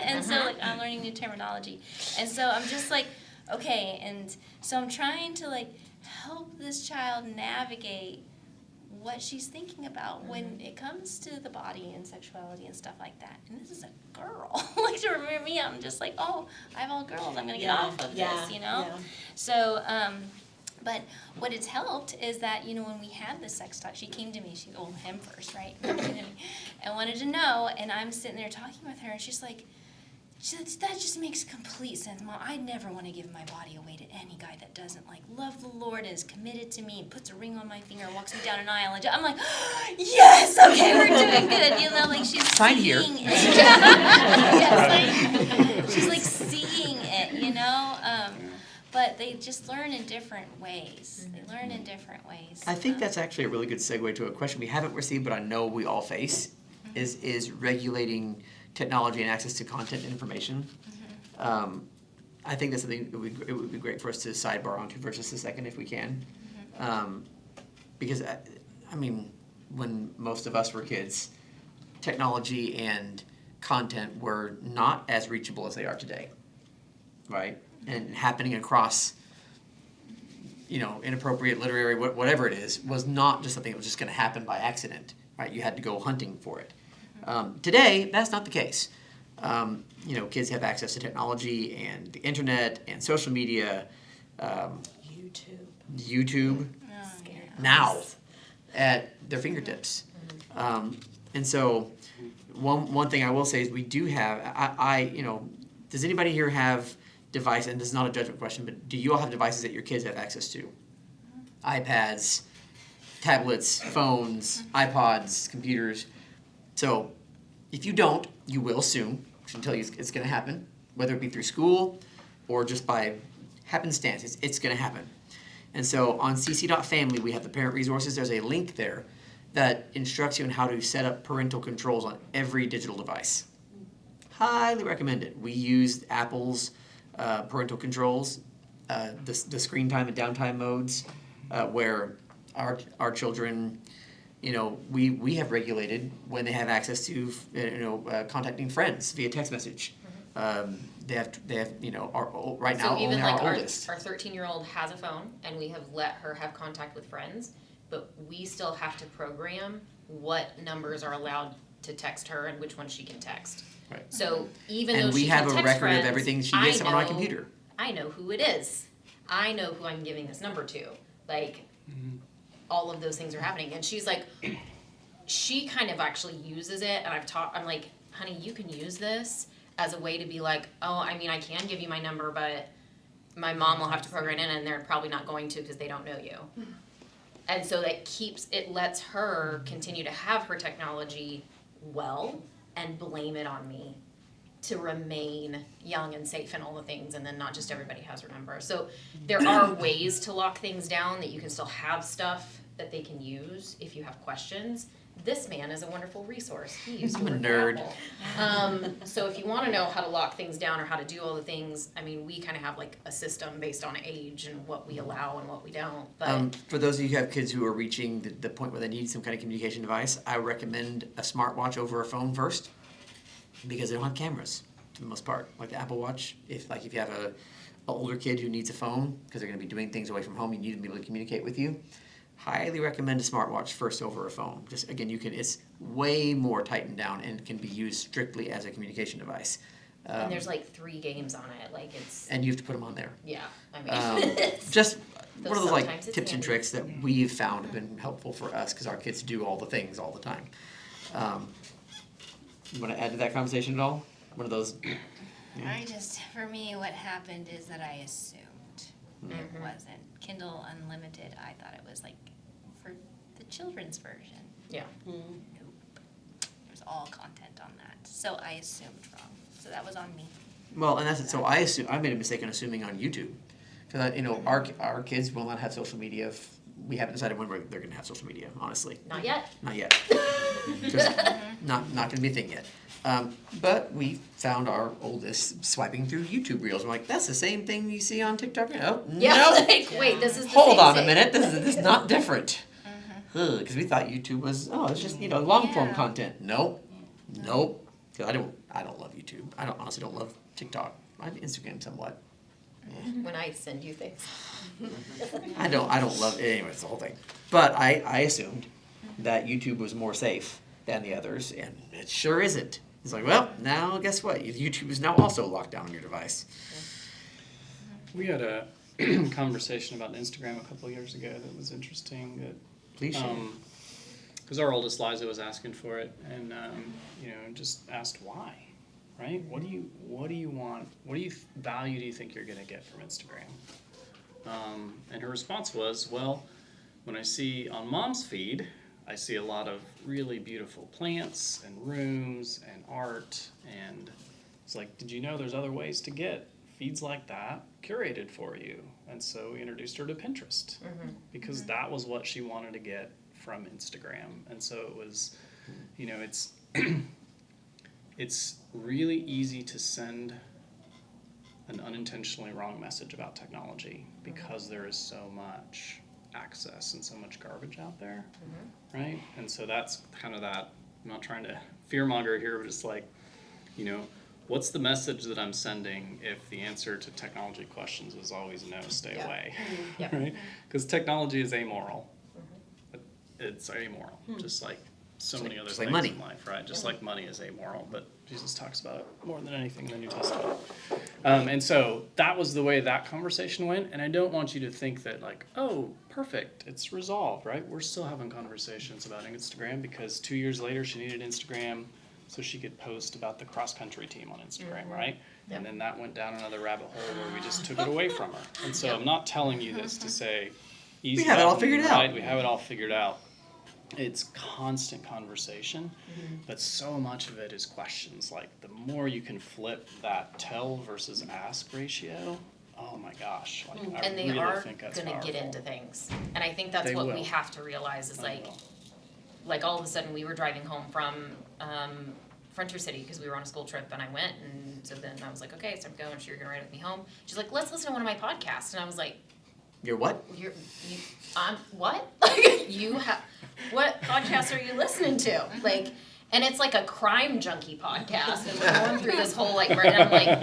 and so like I'm learning new terminology. And so I'm just like, okay, and so I'm trying to like help this child navigate what she's thinking about when it comes to the body and sexuality and stuff like that. And this is a girl. Like, to remember me, I'm just like, oh, I have all girls. I'm going to get off of this, you know? Yeah. So, but what it's helped is that, you know, when we had the sex talk, she came to me, him first, right? And wanted to know, and I'm sitting there talking with her, and she's like, that just makes complete sense, Mom. I never want to give my body away to any guy that doesn't like love the Lord and is committed to me and puts a ring on my finger and walks me down an aisle. And I'm like, yes, okay, we're doing good. You know, like she's Sign here. seeing it. Yes, like, she's like seeing it, you know. But they just learn in different ways. They learn in different ways. I think that's actually a really good segue to a question we haven't received, but I know we all face, is regulating technology and access to content and information. I think that's something it would be great for us to sidebar onto for just a second if we can. Because, I mean, when most of us were kids, technology and content were not as reachable as they are today, right? And happening across, you know, inappropriate literary, whatever it is, was not just something that was just going to happen by accident, right? You had to go hunting for it. Today, that's not the case. You know, kids have access to technology and the internet and social media, YouTube now at their fingertips. And so one thing I will say is we do have, you know, does anybody here have device, and this is not a judgment question, but do you all have devices that your kids have access to? iPads, tablets, phones, iPods, computers. So if you don't, you will soon. I can tell you it's going to happen, whether it be through school or just by happenstance. It's going to happen. And so on cc.family, we have the parent resources. There's a link there that instructs you on how to set up parental controls on every digital device. Highly recommend it. We used Apple's parental controls, the screen time and downtime modes, where our children, you know, we have regulated when they have access to, contacting friends via text message. They have, you know, right now So even only like our our oldest. 13-year-old has a phone, and we have let her have contact with friends, but we still have to program what numbers are allowed to text her and which ones she can text. Right. So even And though we she have can a text record friends, of everything she gets on our computer. I know who it is. I know who I'm giving this number to. Like, all of those things are happening. And she's like, she kind of actually uses it, and I'm like, honey, you can use this as a way to be like, oh, I mean, I can give you my number, but my mom will have to program it in, and they're probably not going to because they don't know you. And so it lets her continue to have her technology well and blame it on me to remain young and safe and all the things, and then not just everybody has her number. So there are ways to lock things down that you can still have stuff that they can use if you have questions. This man is a wonderful resource. He used to I'm a work at nerd. Apple. So if you want to know how to lock things down or how to do all the things, I mean, we kind of have like a system based on age and what we allow and what we don't. But For those of you who have kids who are reaching the point where they need some kind of communication device, I recommend a smartwatch over a phone first, because they don't have cameras for the most part. Like the Apple Watch, if you have an older kid who needs a phone because they're going to be doing things away from home, you need to be able to communicate with you. Highly recommend a smartwatch first over a phone. Just again, it's way more tightened down and can be used strictly as a communication device. and there's like 3 games on it. Like it's And you have to put them on there. yeah. I mean, Just Though one of those like sometimes it's tips and handy. tricks that we've found have been helpful for us because our kids do all the things all the time. You want to add to that conversation at all? One of those. For me, what happened is that I assumed it wasn't. Kindle Unlimited, I thought it was like for the children's version. yeah. Nope. There's all content on that. So I assumed wrong. So that was on me. Well, and that's it. So I made a mistake in assuming on YouTube, because our kids will not have social media. We haven't decided when they're going to have social media. Honestly, Not yet. not yet. Just not going to be a thing yet. But we found our oldest swiping through YouTube reels. We're like, that's the same thing you see on TikTok. Oh, Yeah. no. Like, wait, this is the Hold same on a thing. minute. This is not different. Because we thought YouTube was it's just long form Yeah. content. Nope. 'Cause I don't love YouTube. I honestly don't love TikTok. I have Instagram somewhat. When I send you things. I don't love it. Anyway, it's the whole thing. But I assumed that YouTube was more safe than the others, and it sure isn't. It's like, well, now guess what? YouTube is now also locked down on your device. We had a conversation about Instagram a couple of years ago that was interesting. That Please share. because our oldest Liza was asking for it, and just asked why, right? What do you want? What value do you think you're going to get from Instagram? And her response was, well, when I see on Mom's feed, I see a lot of really beautiful plants and rooms and art, and it's like, did you know there's other ways to get feeds like that curated for you? And so we introduced her to Pinterest because that was what she wanted to get from Instagram. And so it was, it's it's really easy to send an unintentionally wrong message about technology because there is so much access and so much garbage out there, right? And so that's kind of that. I'm not trying to fearmonger here, but it's like, what's the message that I'm sending if the answer to technology questions is always no, stay Yeah. away, Yep. right? Because technology is amoral. It's amoral, just like so many other just like things money. in life, right? Just like money is amoral, but Jesus talks about it more than anything in the New Testament. And so that was the way that conversation went, and I don't want you to think that like, oh, perfect, it's resolved, right? We're still having conversations about Instagram because 2 years later she needed Instagram so she could post about the cross-country team on Instagram, right? Yep. And then that went down another rabbit hole where we just took it away from her. And so I'm not telling you this to say, easy We have it all button, figured out. right? We have it all figured out. It's constant conversation, but so much of it is questions. Like the more you can flip that tell versus ask ratio, oh my gosh, like I And they really are think that's gonna powerful. get into things. And I think that's They what will. we have to realize is They like all of a sudden we were driving home from Frontier City because we were on a school trip and I went, and so then I was like, okay, so I'm going, so you're gonna ride with me home. She's like, let's listen to one of my podcasts, and I was like, You're what? what? Like you have, what podcast are you listening to? Like, and it's like a crime junkie podcast, and we're going through this whole like, and I'm like,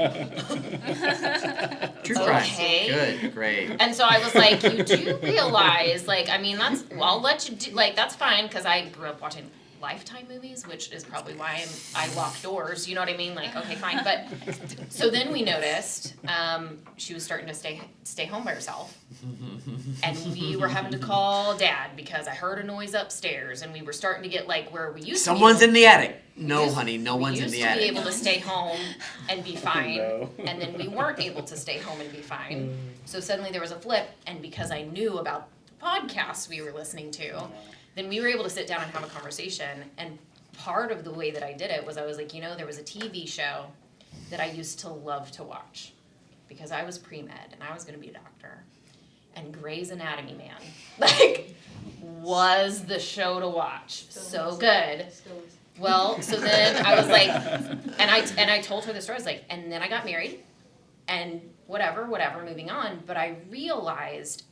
True crime. Okay. Good, great. and so I was like, you do realize, like, I mean, I'll let you do, like, that's fine, because I grew up watching Lifetime movies, which is probably why I lock doors, you know what I mean? Like, okay, fine, but, so then we noticed, she was starting to stay home by herself. And we were having to call Dad because I heard a noise upstairs, and we were starting to get like where we used Someone's to in the attic. No, used- honey, no one's in the We used to be attic. able to stay home and be fine, No. and then we weren't able to stay home and be fine. So suddenly there was a flip, and because I knew about the podcasts we were listening to, then we were able to sit down and have a conversation. And part of the way that I did it was I was like, there was a TV show that I used to love to watch because I was pre-med and I was going to be a doctor. And Grey's Anatomy, man, like, was the show to watch. So good. Well, so then I was like, and I told her the story. I was like, and then I got married, and whatever, moving on. But I realized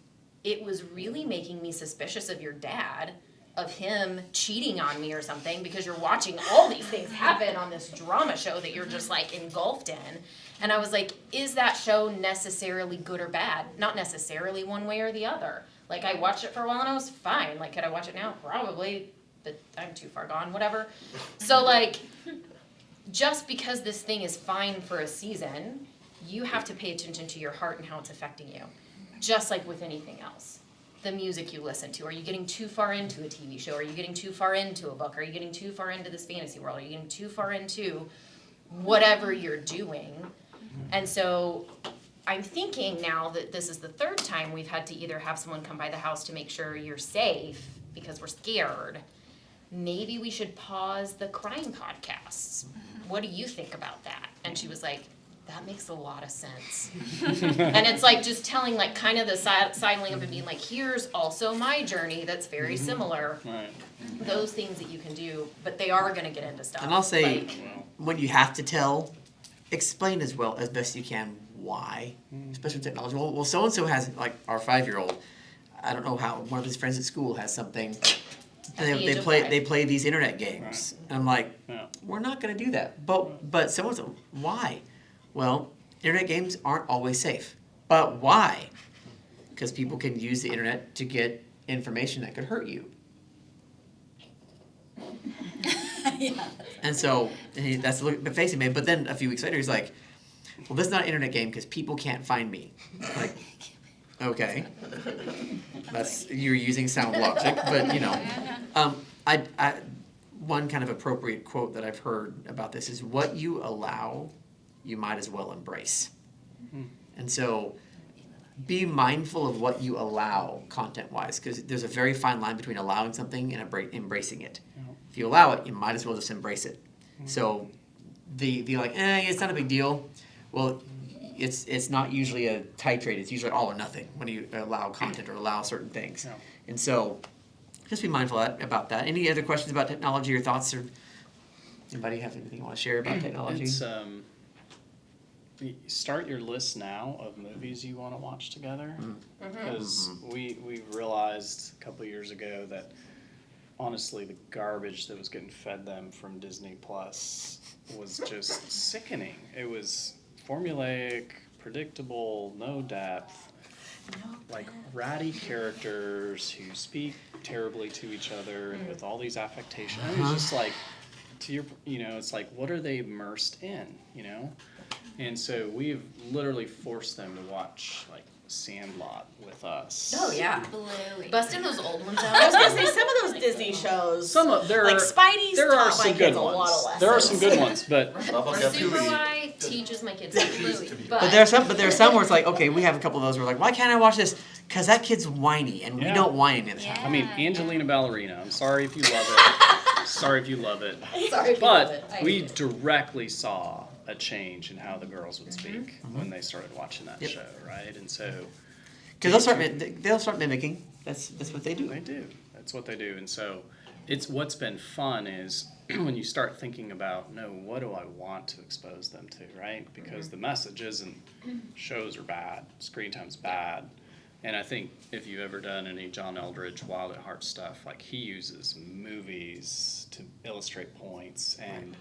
it was really making me suspicious of your dad, of him cheating on me or something, because you're watching all these things happen on this drama show that you're just like engulfed in. And I was like, is that show necessarily good or bad? Not necessarily one way or the other. Like, I watched it for a while and I was fine. Like, could I watch it now? Probably, but I'm too far gone, whatever. So like, just because this thing is fine for a season, you have to pay attention to your heart and how it's affecting you. Just like with anything else. The music you listen to. Are you getting too far into a TV show? Are you getting too far into a book? Are you getting too far into this fantasy world? Are you getting too far into whatever you're doing? And so I'm thinking now that this is the third time we've had to either have someone come by the house to make sure you're safe because we're scared. Maybe we should pause the crime podcasts. What do you think about that? And she was like, that makes a lot of sense. And it's like just telling like kind of the sidling up and being like, here's also my journey that's very similar. Right. Those things that you can do, but they are gonna get into stuff. And I'll say, like, when you have to tell, explain as well as best you can why, especially with technology. Well, so and so has, like our 5-year-old. I don't know how one of his friends at school has something, and At the age of they 5. play these internet games. And I'm like, Yeah. we're not going to do that. But so and so, why? Well, internet games aren't always safe. But why? Because people can use the internet to get information that could hurt you. Yeah. And so that's the face he made. But then a few weeks later, he's like, well, this is not an internet game because people can't find me. Like, okay. You're using sound logic, but I one kind of appropriate quote that I've heard about this is, what you allow, you might as well embrace. And so be mindful of what you allow content-wise, because there's a very fine line between allowing something and embracing it. If you allow it, you might as well just embrace it. So the like, it's not a big deal. Well, it's not usually a titrate. It's usually all or nothing when you allow content or allow certain things. Yeah. And so just be mindful about that. Any other questions about technology or thoughts, or anybody have anything you want to share about technology? It's start your list now of movies you want to watch together, because we realized a couple of years ago that honestly the garbage that was getting fed them from Disney Plus was just sickening. It was formulaic, predictable, no depth, like ratty characters who speak terribly to each other and with all these affectations. It was just like, it's like, what are they immersed in, And so we've literally forced them to watch like Sandlot with us. oh yeah. Bluey. Busting those old ones I was out. gonna say, some of those Disney shows, There like are Spidey's there are taught some my good kids a lot of ones. lessons. There are some good ones, but Superfly teaches my kids Bluey, But there are some where it's like, okay, we have a couple of those where we're like, why can't I watch this? Because that kid's whiny, and we Yeah. don't whine in this house. I mean, Angelina Ballerina. I'm sorry if you love it. Sorry if you love it. Sorry if you love it. But we directly saw a change in how the girls would speak when they started watching that Yep. show, right? And so Because they'll start mimicking. That's what they do. they do. That's what they do. And so it's what's been fun is when you start thinking about, no, what do I want to expose them to, right? Because the message isn't shows are bad, screen time's bad. And I think if you've ever done any John Eldridge Wild at Heart stuff, like he uses movies to illustrate points, and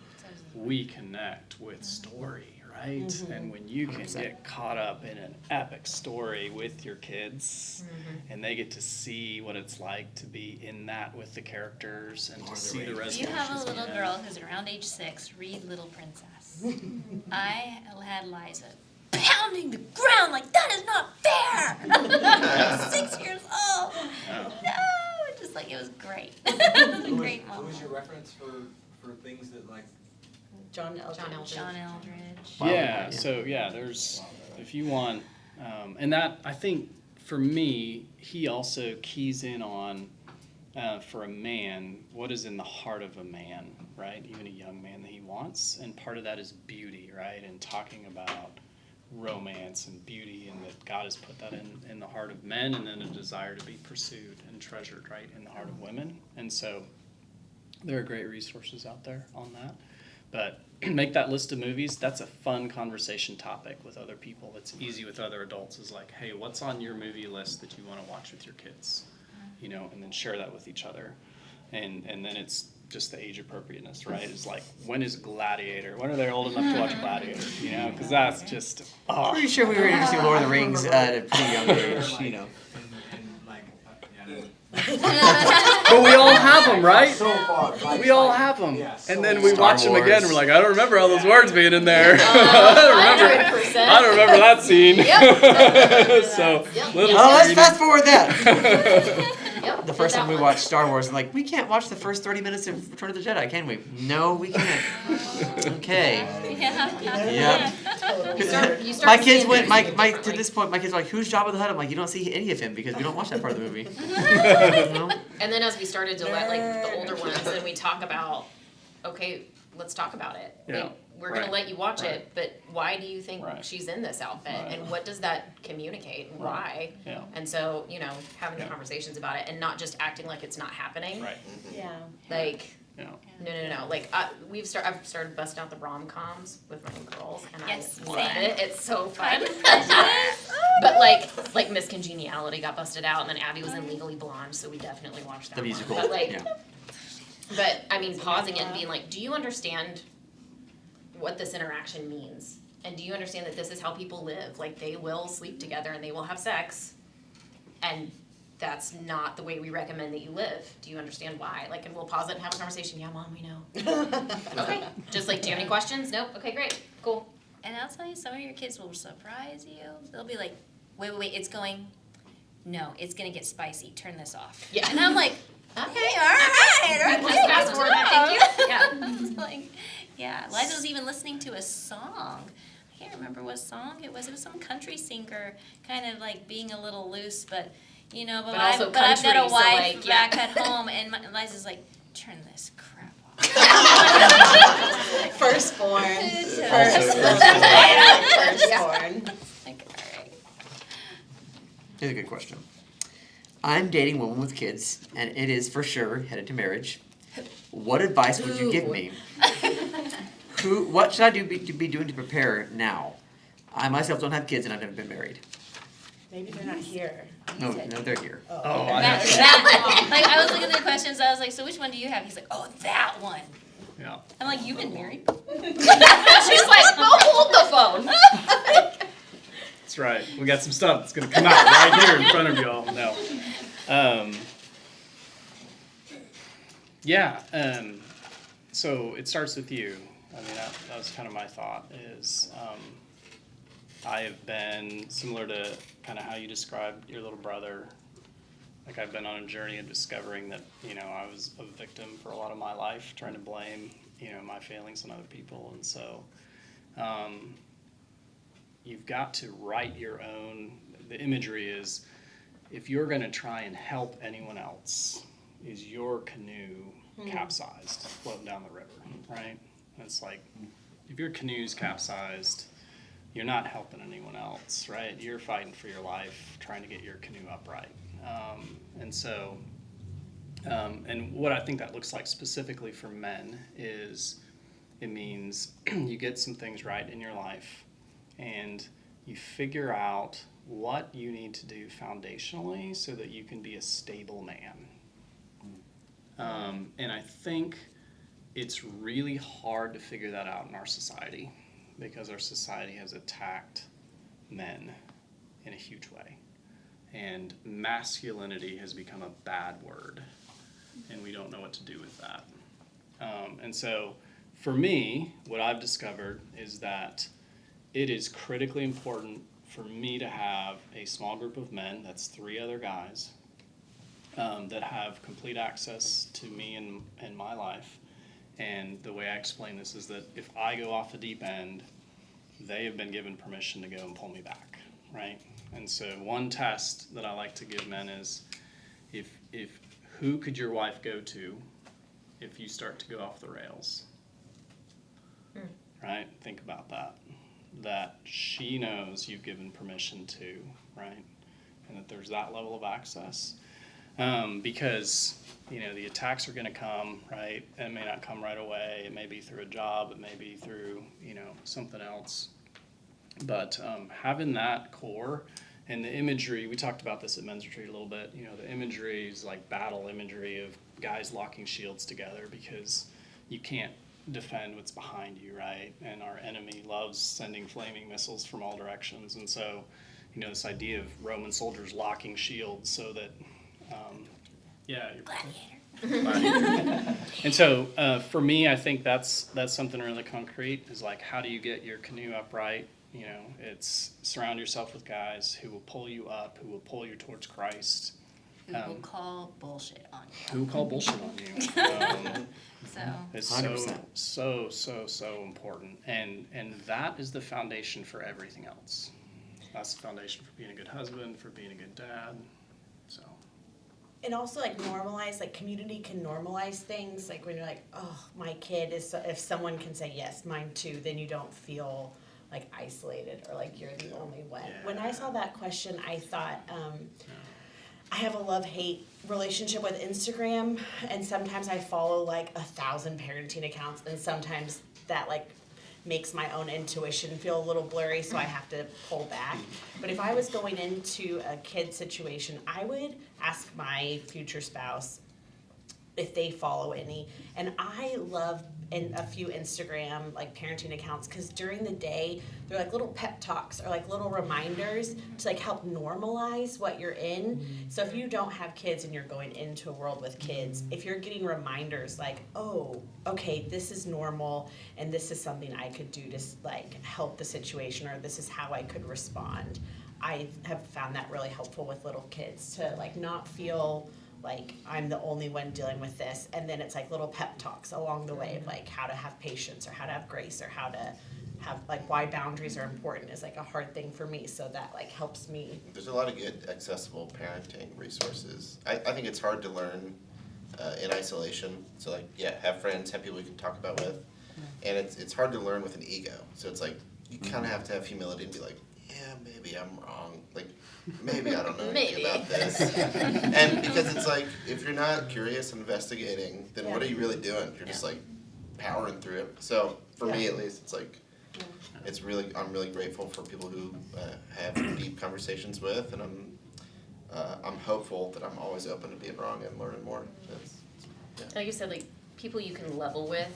we connect with story, right? Mm-hmm. And when you can 100%. get caught up in an epic story with your kids, Mm-hmm. and they get to see what it's like to be in that with the characters and Lord to of the see the Rings. If you have a resolutions. little girl who's around age 6, read Little Princess. I had Liza pounding the ground like, that is not fair! 6 years old! Oh. No! Just like, it was great. It was a great Who moment. was your reference for things that like? John Eldridge. John Eldridge. John Eldridge. Wow. Yeah, Yeah. so yeah, there's, if you want, and that, I think, for me, he also keys in on, for a man, what is in the heart of a man, right? Even a young man that he wants, and part of that is beauty, right? And talking about romance and beauty, and that God has put that in the heart of men, and then a desire to be pursued and treasured, right, in the heart of women. And so there are great resources out there on that. But make that list of movies. That's a fun conversation topic with other people. That's easy with other adults. Is like, hey, what's on your movie list that you want to watch with your kids? You know, and then share that with each other. And then it's just the age appropriateness, right? It's like, when is Gladiator? When are they old enough to watch Gladiator? You know, because that's just, oh. Pretty sure we were introducing Lord of the Rings at a pretty young age, you know. And like, yeah. But we all have them, right? So far. Like, We all have them. Yeah, And so then we Star watch them again, Wars. and we're like, I don't remember all those words being in there. I 100%. don't remember that scene. Yep. So, Yep. little Oh, let's screen. fast forward that. Yep, The first did time that we one. watched Star Wars, and like, we can't watch the first 30 minutes of Return of the Jedi, can we? No, we can't. Okay. Yeah. Yep. You start My kids seeing went. things To differently. this point, my kids were like, "Who's Jabba the Hutt?" I'm like, "You don't see any of him because we don't watch that part of the movie." You know? And then as we started to let like the older ones, then we talk about, okay, let's talk about it. Yeah, Like, we're gonna right, let you watch right. it, but why do you think Right. she's in this outfit? Right. And what does that communicate and Right. why? Yeah. And so, you know, having the Yeah. conversations about it and not just acting like it's not happening. Right. Yeah. Like, Yeah. no. Like, I've started busting out the rom-coms with my girls, and Yes, I love same. it. It's so fun. But like Miss Congeniality got busted out, and then Abby was in Legally Blonde, so we definitely watched that The one. musical. But like, Yeah. but I mean, pausing it and being like, do you understand what this interaction means? And do you understand that this is how people live? Like, they will sleep together and they will have sex, and that's not the way we recommend that you live. Do you understand why? Like, and we'll pause it and have a conversation. Yeah, Mom, we know. Okay. Just like, do you have any questions? Nope. Okay, great. Cool. And I'll tell you, some of your kids will surprise you. They'll be like, wait, it's going, no, it's gonna get spicy, turn this off. Yeah. And I'm like, Okay. okay, all right, Let's fast forward that, thank you. Yeah. It's like, yeah, Liza was even listening to a song. I can't remember what song it was. It was some country singer, kind of like being a little loose, but, you know, But also I've got country, a so, wife like, yeah. back at home, and Liza's like, turn this crap off. Firstborn. Firstborn. Like, all right. Here's a good question. I'm dating a woman with kids, and it is for sure headed to marriage. What advice would you give me? What should I be doing to prepare now? I myself don't have kids, and I've never been married. Maybe they're not here. No, they're here. Oh, I Matt, have, like I was looking at the questions, I was like, so which one do you have? He's like, oh, that one. yeah. I'm like, you've been married? She's like, well, hold the phone. That's right. We got some stuff that's gonna come out right here in front of y'all. No. So it starts with you. I mean, that was kind of my thought is, I have been similar to kind of how you described your little brother. Like, I've been on a journey of discovering that, you know, I was a victim for a lot of my life, trying to blame, you know, my failings on other people. And so, you've got to write your own. The imagery is, if you're going to try and help anyone else, is your canoe capsized, floating down the river, right? And it's like, if your canoe's capsized, you're not helping anyone else, right? You're fighting for your life, trying to get your canoe upright. And what I think that looks like specifically for men is, it means you get some things right in your life, and you figure out what you need to do foundationally so that you can be a stable man. And I think it's really hard to figure that out in our society, because our society has attacked men in a huge way. And masculinity has become a bad word, and we don't know what to do with that. And so for me, what I've discovered is that it is critically important for me to have a small group of men, that's 3 other guys, that have complete access to me and my life. And the way I explain this is that if I go off the deep end, they have been given permission to go and pull me back, right? And so one test that I like to give men is, if who could your wife go to if you start to go off the rails? Right? Think about that. That she knows you've given permission to, right? And that there's that level of access. Because, the attacks are going to come, right? It may not come right away. It may be through a job. It may be through, something else. But having that core and the imagery, we talked about this at Men's Retreat a little bit, the imagery is like battle imagery of guys locking shields together, because you can't defend what's behind you, right? And our enemy loves sending flaming missiles from all directions. And so, this idea of Roman soldiers locking shields so that, Gladiator. And so, for me, I think that's something really concrete, is like, how do you get your canoe upright? It's surround yourself with guys who will pull you up, who will pull you towards Christ. Who will call bullshit on you. Who will call bullshit on you. So. It's 100%. so important. And that is the foundation for everything else. That's the foundation for being a good husband, for being a good dad. So. And also normalize, community can normalize things, when you're oh, my kid is, if someone can say, yes, mine too, then you don't feel isolated or you're the only one. Yeah. When I saw that question, I thought, I have a love-hate relationship with Instagram, and sometimes I follow 1,000 parenting accounts, and sometimes that makes my own intuition feel a little blurry, so I have to pull back. But if I was going into a kid situation, I would ask my future spouse if they follow any. And I love a few Instagram parenting accounts, because during the day they're little pep talks or little reminders to help normalize what you're in. So if you don't have kids and you're going into a world with kids, if you're getting reminders oh, okay, this is normal and this is something I could do to help the situation, or this is how I could respond. I have found that really helpful with little kids to not feel I'm the only one dealing with this, and then it's little pep talks along the way of how to have patience, or how to have grace, or how to have why boundaries are important is a hard thing for me, so that helps me. There's a lot of good accessible parenting resources. I think it's hard to learn in isolation. So have friends, have people you can talk about with, and it's hard to learn with an ego. So it's you kind of have to have humility and be yeah, maybe I'm wrong. Maybe I don't know anything about this. And because it's if you're not curious and investigating, then what are you really doing? You're just powering through it. So for me at least, it's it's really, I'm really grateful for people who have deep conversations with, and I'm hopeful that I'm always open to being wrong and learning more. Like you said, people you can level with,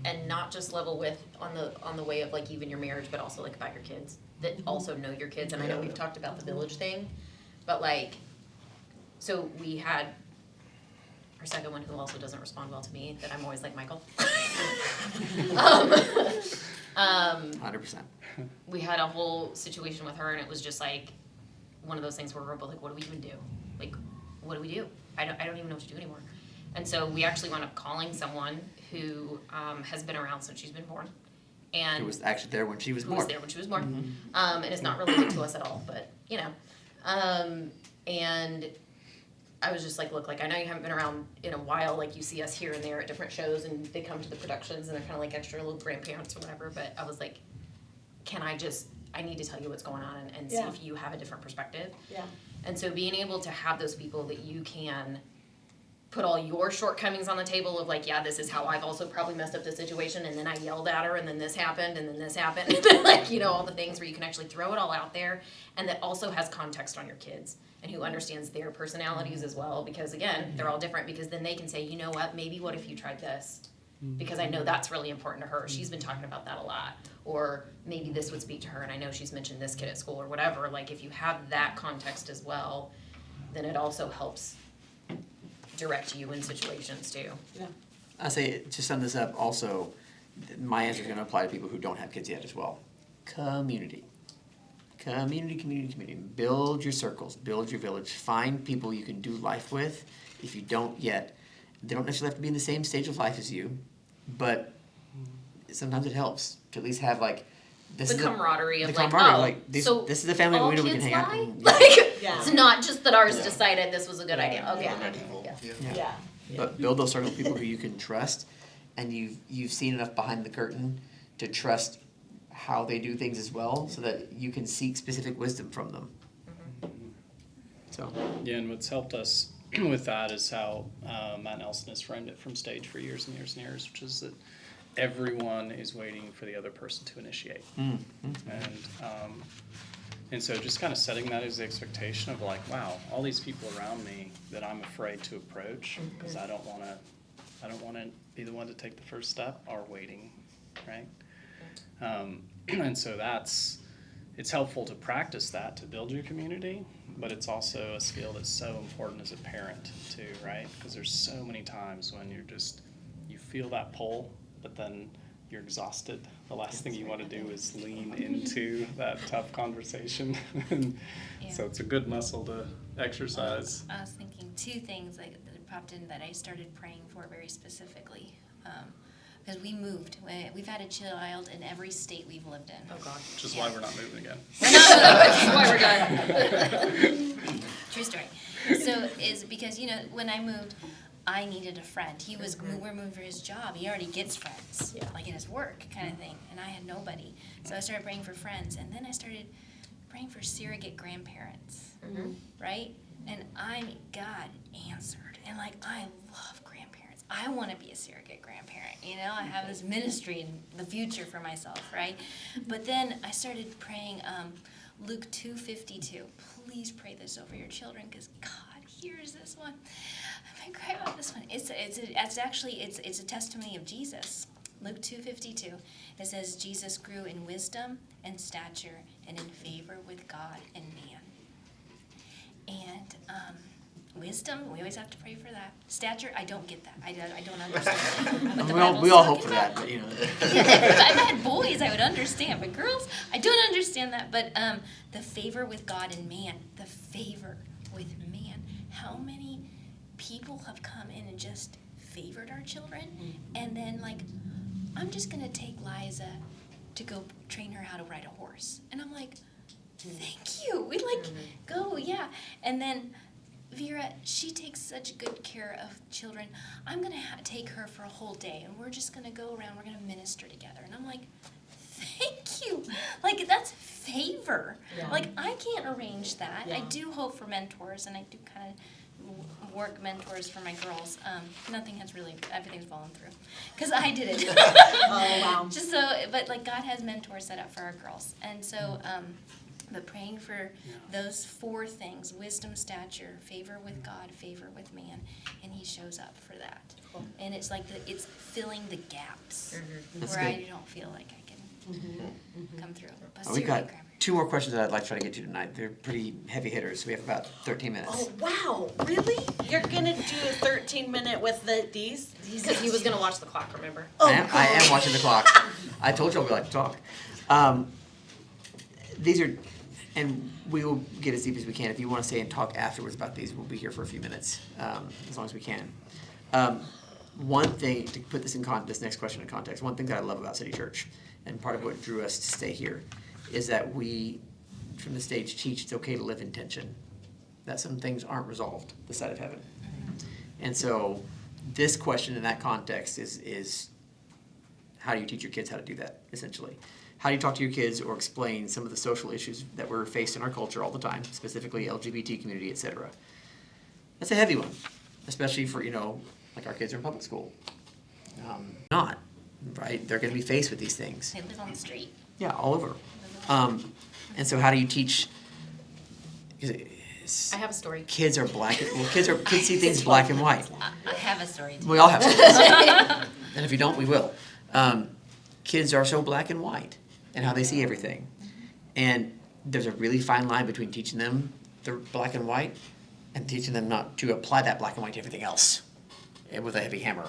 and not just level with on the way of even your marriage, but also about your kids that also know your kids. And I know we've talked about the village thing, but so we had our second one, who also doesn't respond well to me, that I'm always Michael. 100%. We had a whole situation with her, and it was just one of those things where we're both what do we even do? What do we do? I don't even know what to do anymore. And so we actually wound up calling someone who has been around since she's been born. And Who was actually there when she was who born. was there when she was born. And it's not related to us at all, but and I was just look, I know you haven't been around in a while, you see us here and there at different shows, and they come to the productions, and they're kind of extra little grandparents or whatever, but I was I need to tell you what's going on and see if you have a different perspective. Yeah. And so being able to have those people that you can put all your shortcomings on the table of this is how I've also probably messed up the situation, and then I yelled at her, and then this happened, and then this happened, and then all the things where you can actually throw it all out there, and that also has context on your kids, and who understands their personalities as well, because again, they're all different, because then they can say, you know what, maybe what if you tried this? because I know that's really important to her. She's been talking about that a lot. Or maybe this would speak to her, and I know she's mentioned this kid at school or whatever. Like, if you have that context as well, then it also helps direct you in situations too. Yeah. I say, to sum this up, also, my answer is going to apply to people who don't have kids yet as well. Community. Community. Build your circles, build your village, find people you can do life with. If you don't yet, they don't necessarily have to be in the same stage of life as you, but sometimes it helps to at least have like The camaraderie of the like, camaraderie, oh, like this so is the family all we know we can kids hang out. lie? and- Like, Yeah. it's not just that ours Yeah. decided this was a good idea. Okay. Yeah. Yeah. Yeah. But build those circles of people who you can trust, and you've seen enough behind the curtain to trust how they do things as well, so that you can seek specific wisdom from them. So Yeah, and what's helped us with that is how Matt Nelson has framed it from stage for years and years and years, which is that everyone is waiting for the other person to initiate. And so just kind of setting that as the expectation of like, wow, all these people around me that I'm afraid to approach because I don't want to be the one to take the first step are waiting, right? And so it's helpful to practice that to build your community, but it's also a skill that's so important as a parent too, right? Because there's so many times when you feel that pull, but then you're exhausted. The last thing you want to do is lean into that tough conversation. So it's a good muscle to exercise. I was thinking two things like that popped in that I started praying for very specifically. Because we moved. We've had a child in every state we've lived in. Oh God. Which is why we're not moving again. This is why we're done. True story. So is because when I moved, I needed a friend. We're moving for his job. He already gets friends, Yeah. like in his work kind of thing, and I had nobody. So I started praying for friends, and then I started praying for surrogate grandparents, right? And God answered, and like I love grandparents. I want to be a surrogate grandparent. I have this ministry in the future for myself, right? But then I started praying Luke 2:52. Please pray this over your children, because God hears this one. I might cry about this one. It's a testimony of Jesus. Luke 2:52. It says Jesus grew in wisdom and stature and in favor with God and man. And wisdom, we always have to pray for that. Stature, I don't get that. I don't understand. But the Bible's we all talking hope for about. that, but If I had boys, I would understand, but girls, I don't understand that. But the favor with God and man, the favor with man. How many people have come in and just favored our children, and then like, I'm just gonna take Liza to go train her how to ride a horse, and I'm like, thank you. We go, yeah, and then Vera, she takes such good care of children. I'm gonna take her for a whole day, and we're just gonna go around. We're gonna minister together, and I'm like, thank you. Like, that's favor. Yeah. Like, I can't arrange that. I Yeah. do hope for mentors, and I do kind of work mentors for my girls. Everything's fallen through, because I did it. Oh, wow. Just so, but like God has mentors set up for our girls, and so, but praying for those four things: wisdom, stature, favor with God, favor with man, and He shows up for that. Cool. And it's like it's filling the gaps That's where I good. don't feel like I can come through. But We've got seriously, 2 more questions that I'd like to try to get to tonight. They're pretty heavy hitters. We have about 13 minutes. Oh, wow, really? You're gonna do a 13-minute with these? Because he was gonna watch the clock, remember? I am watching the clock. I told you we like to talk. These are, and we will get as deep as we can. If you want to stay and talk afterwards about these, we'll be here for a few minutes, as long as we can. One thing, to put this next question in context, one thing that I love about City Church, and part of what drew us to stay here, is that we, from the stage, teach it's okay to live in tension, that some things aren't resolved this side of heaven. And so this question in that context is how do you teach your kids how to do that, essentially? How do you talk to your kids or explain some of the social issues that we're faced in our culture all the time, specifically LGBT community, et cetera? That's a heavy one, especially for, like our kids are in public school. Not, right? They're going to be faced with these things. they live on the street. Yeah, all over. And so how do you teach? I have a story. Kids are kids see things black and white. I have a story too. We all have stories. And if you don't, we will. Kids are so black and white and how they see everything. And there's a really fine line between teaching them the black and white and teaching them not to apply that black and white to everything else and with a heavy hammer.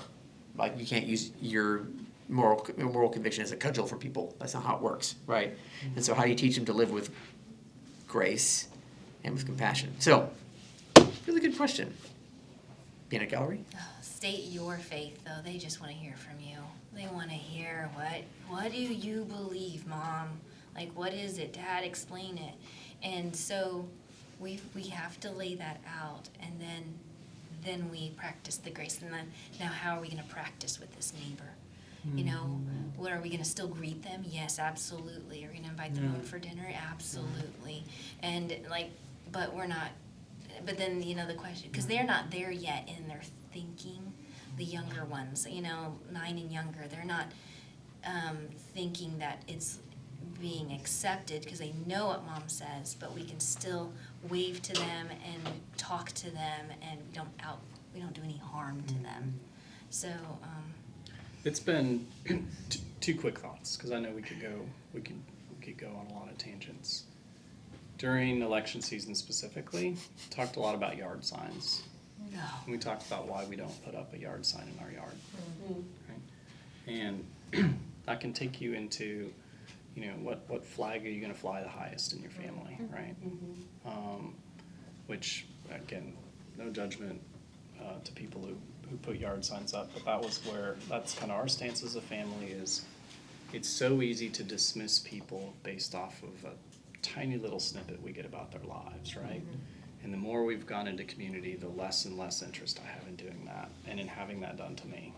Like, you can't use your moral conviction as a cudgel for people. That's not how it works, right? And so how do you teach them to live with grace and with compassion? So, really good question. Peanut gallery? State your faith, though. They just want to hear from you. They want to hear what do you believe, Mom? Like, what is it? Dad, explain it. And so we have to lay that out, and then we practice the grace. And then now, how are we going to practice with this neighbor? You know, what are we going to still greet them? Yes, absolutely. Are we going to invite them over for dinner? Absolutely. And but we're not. But then, the question, because they're not there yet in their thinking, the younger ones, 9 and younger, they're not thinking that it's being accepted because they know what Mom says, but we can still wave to them and talk to them, and we don't do any harm to them. So, It's been two quick thoughts, because I know we could go on a lot of tangents. During election season specifically, talked a lot about yard signs. no. And we talked about why we don't put up a yard sign in our yard. Right? And that can take you into, what flag are you going to fly the highest in your family, right? Which, again, no judgment to people who put yard signs up, but that's kind of our stance as a family is it's so easy to dismiss people based off of a tiny little snippet we get about their lives, right? And the more we've gone into community, the less and less interest I have in doing that and in having that done to me.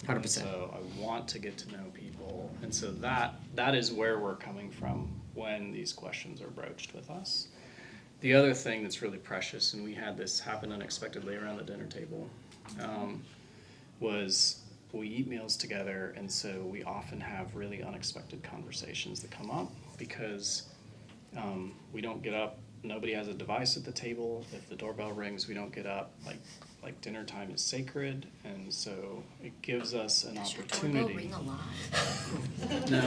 100%. So I want to get to know people, and so that is where we're coming from when these questions are broached with us. The other thing that's really precious, and we had this happen unexpectedly around the dinner table, was we eat meals together, and so we often have really unexpected conversations that come up because we don't get up. Nobody has a device at the table. If the doorbell rings, we don't get up. Like dinner time is sacred, and so it gives us an opportunity. Ring a lot? No,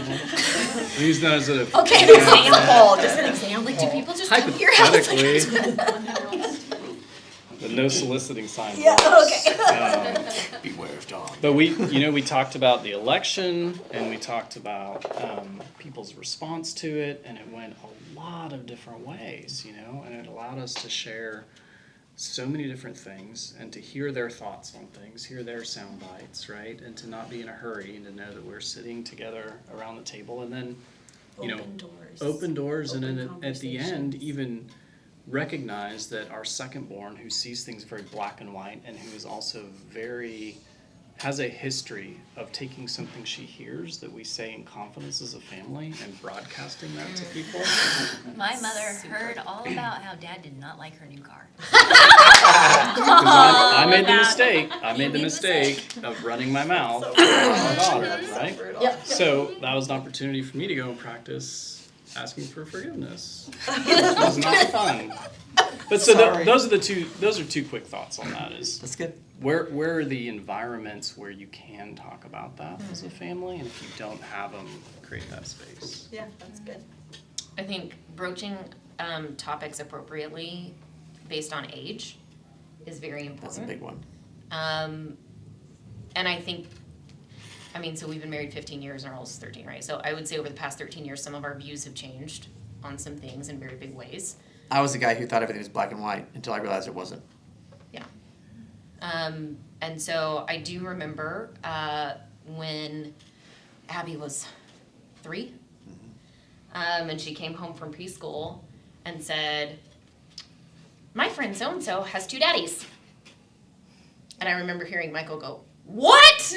use that as an Okay, an example. Just an example. Like, do people just come to your house? hypothetically. But no soliciting signs. Yeah, okay. Beware of dog. But we talked about the election, and we talked about people's response to it, and it went a lot of different ways, and it allowed us to share so many different things and to hear their thoughts on things, hear their sound bites, right? And to not be in a hurry and to know that we're sitting together around the table, and then, open doors, and then at the end, even recognize that our second born, who sees things very black and white and who is also has a history of taking something she hears that we say in confidence as a family and broadcasting that to people. My mother heard all about how Dad did not like her new car. I made the mistake. I made the mistake of running my mouth on my daughter, right? Yep. So that was an opportunity for me to go and practice asking for forgiveness, which was not fun. But so those are two quick thoughts on that. That's good. Where are the environments where you can talk about that as a family, and if you don't have them, create that space. Yeah, that's good. I think broaching topics appropriately based on age is very important. That's a big one. And I think, so we've been married 15 years and our oldest is 13, right? So I would say over the past 13 years, some of our views have changed on some things in very big ways. I was the guy who thought everything was black and white until I realized it wasn't. Yeah. And so I do remember when Abby was 3, and she came home from preschool and said, "My friend so-and-so has 2 daddies." And I remember hearing Michael go, "What?"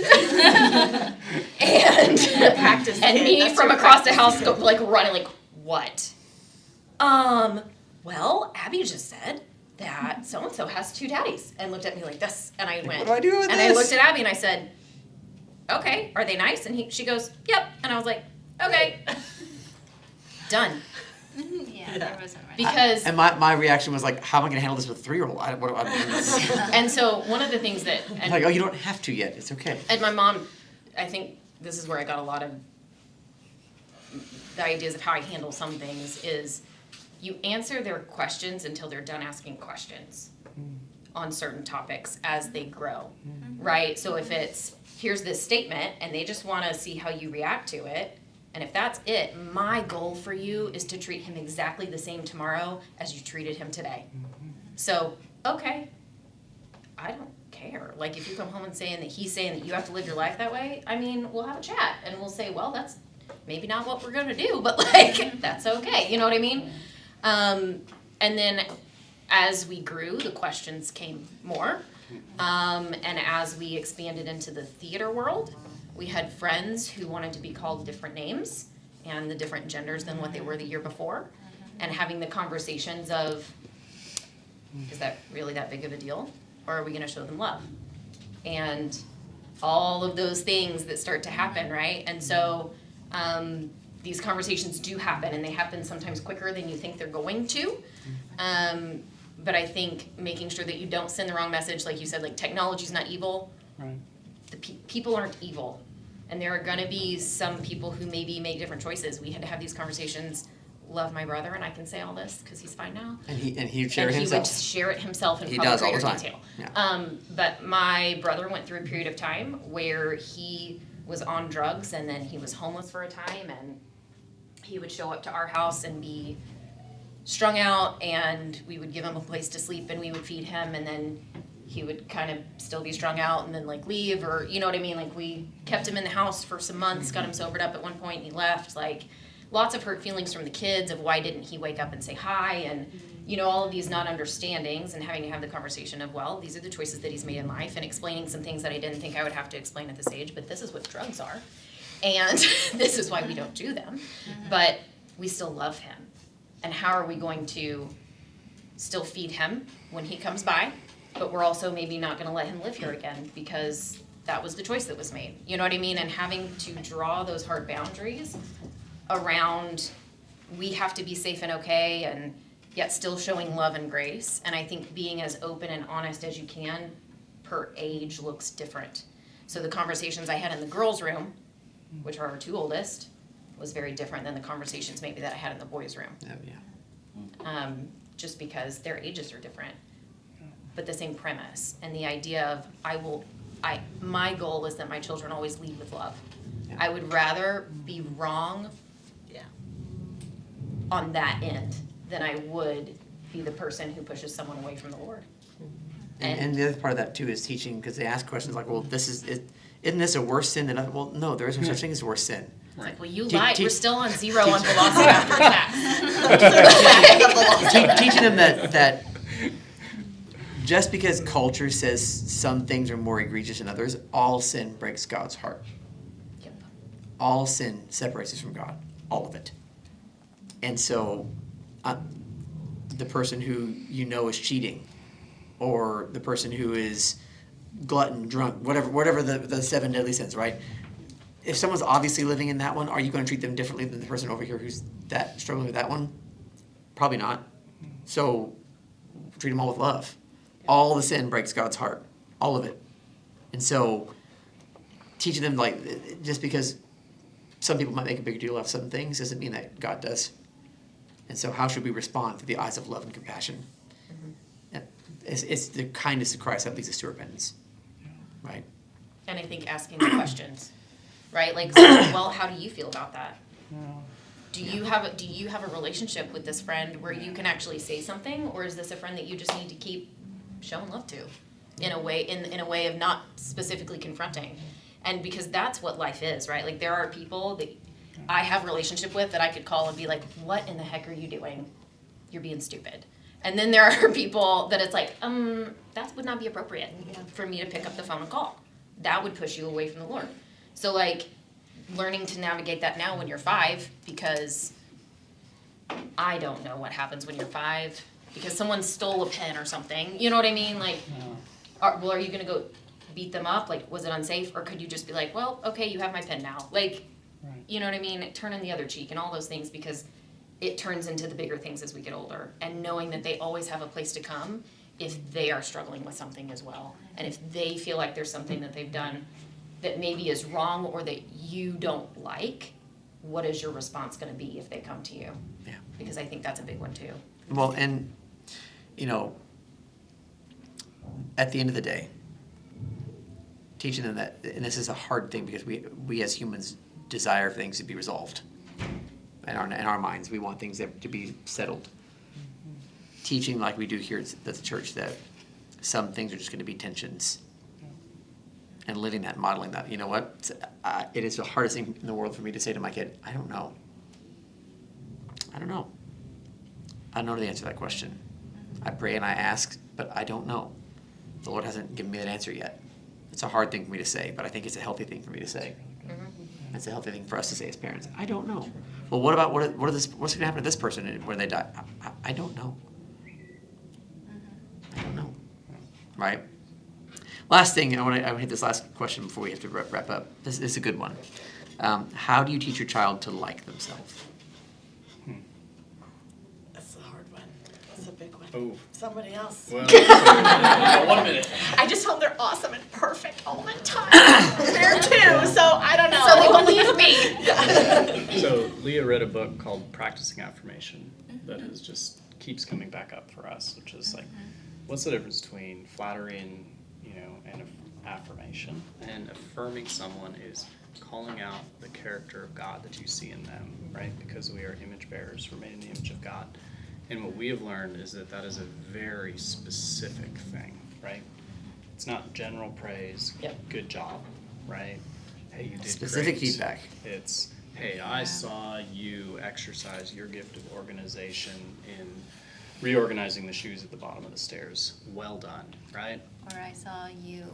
and Practice and kid. me That's from your across the practice house running "What?" Well, Abby just said that so-and-so has 2 daddies, and looked at me like this, and I went, What do I do with and this? I looked at Abby and I said, "Okay, are they nice?" And she goes, "Yep." And I was like, "Okay." Done. Yeah. Yeah, there wasn't right. Because And my reaction was like, how am I gonna handle this with a 3-year-old? What do I do? and so one of the things that and, Like, oh, you don't have to yet, it's okay. and my mom, I think this is where I got a lot of the ideas of how I handle some things is you answer their questions until they're done asking questions on certain topics as they grow, right? So if it's, here's this statement, and they just wanna see how you react to it, and if that's it, my goal for you is to treat him exactly the same tomorrow as you treated him today. So, okay, I don't care. Like, if you come home and saying that he's saying that you have to live your life that way, I mean, we'll have a chat, and we'll say, well, that's maybe not what we're gonna do, but like, that's okay, you know what I mean? And then as we grew, the questions came more. And as we expanded into the theater world, we had friends who wanted to be called different names and the different genders than what they were the year before. And having the conversations of, is that really that big of a deal? Or are we gonna show them love? And all of those things that start to happen, right? And so, these conversations do happen, and they happen sometimes quicker than you think they're going to. But I think making sure that you don't send the wrong message, like you said, like technology's not evil. Right. The people aren't evil, and there are gonna be some people who maybe make different choices. We had to have these conversations. Love my brother, and I can say all this because he's fine now. And he would share And it he would himself. share it himself in He probably does all the greater time. detail. Yeah. But my brother went through a period of time where he was on drugs, and then he was homeless for a time, and he would show up to our house and be strung out, and we would give him a place to sleep, and we would feed him, and then he would kind of still be strung out and then like leave, or you know what I mean? Like, we kept him in the house for some months, got him sobered up at one point, and he left. Like, lots of hurt feelings from the kids of why didn't he wake up and say hi, and you know, all of these not understandings, and having to have the conversation of, well, these are the choices that he's made in life, and explaining some things that I didn't think I would have to explain at this age, but this is what drugs are, and this is why we don't do them, but we still love him. And how are we going to still feed him when he comes by, but we're also maybe not gonna let him live here again because that was the choice that was made, you know what I mean? And having to draw those hard boundaries around, we have to be safe and okay, and yet still showing love and grace. And I think being as open and honest as you can per age looks different. So the conversations I had in the girls' room, which are our two oldest, was very different than the conversations maybe that I had in the boys' room. Yeah. Just because their ages are different, but the same premise. And the idea of, my goal is that my children always lead with love. Yeah. I would rather be wrong Yeah. on that end than I would be the person who pushes someone away from the Lord. And the other part of that too is teaching, because they ask questions like, well, isn't this a worse sin than other? Well, no, there is no such thing as a worse sin. It's like, well, you Te- lied, te- we're still on 0 on velocity after tax. Teaching them that just because culture says some things are more egregious than others, all sin breaks God's heart. Yep. All sin separates us from God, all of it. And so the person who you know is cheating, or the person who is glutton, drunk, whatever the 7 deadly sins, right? If someone's obviously living in that one, are you going to treat them differently than the person over here who's struggling with that one? Probably not. So treat them all with love. All the sin breaks God's heart, all of it. And so teaching them, like, just because some people might make a big deal of some things doesn't mean that God does. And so how should we respond through the eyes of love and compassion? It's the kindness of Christ that leads us to repentance, right? And I think asking the questions, right? Like, so, well, how do you feel about that? Do you have a relationship with this friend where you can actually say something, or is this a friend that you just need to keep showing love to, in a way of not specifically confronting? And because that's what life is, right? Like, there are people that I have a relationship with that I could call and be like, what in the heck are you doing? You're being stupid. And then there are people that it's like, that would not be appropriate for me to pick up the phone and call. That would push you away from the Lord. So, like, learning to navigate that now when you're 5, because I don't know what happens when you're 5, because someone stole a pen or something. You know what I mean? Like, are you gonna go beat them up? Like, was it unsafe? Or could you just be like, well, okay, you have my pen now. Like, you know what I mean? Turn in the other cheek and all those things, because it turns into the bigger things as we get older, and knowing that they always have a place to come if they are struggling with something as well. And if they feel like there's something that they've done that maybe is wrong or that you don't like, what is your response gonna be if they come to you? Yeah. Because I think that's a big one too. Well, and, at the end of the day, teaching them that, and this is a hard thing because we as humans desire things to be resolved. In our minds, we want things to be settled. Teaching like we do here at the church that some things are just going to be tensions, and living that, modeling that. You know what? It is the hardest thing in the world for me to say to my kid, I don't know. I don't know the answer to that question. I pray and I ask, but I don't know. The Lord hasn't given me that answer yet. It's a hard thing for me to say, but I think it's a healthy thing for me to say. It's a healthy thing for us to say as parents. I don't know. Well, what about what's going to happen to this person when they die? I don't know. I don't know. Right? Last thing, I want to hit this last question before we have to wrap up. This is a good one. How do you teach your child to like themselves? That's a hard one. That's a big one. Oh. Somebody else. Well, 1 minute. I just hope they're awesome and perfect all the time. They're too, so I don't know. So they believe me. so Leah read a book called Practicing Affirmation that keeps coming back up for us, which is like, what's the difference between flattery and affirmation? And affirming someone is calling out the character of God that you see in them, right? Because we are image bearers, we're made in the image of God. And what we have learned is that is a very specific thing, right? It's not general praise, good job, right? Hey, you did Specific great. feedback. It's, hey, I saw you exercise your gift of organization in reorganizing the shoes at the bottom of the stairs. Well done, right? Or I saw you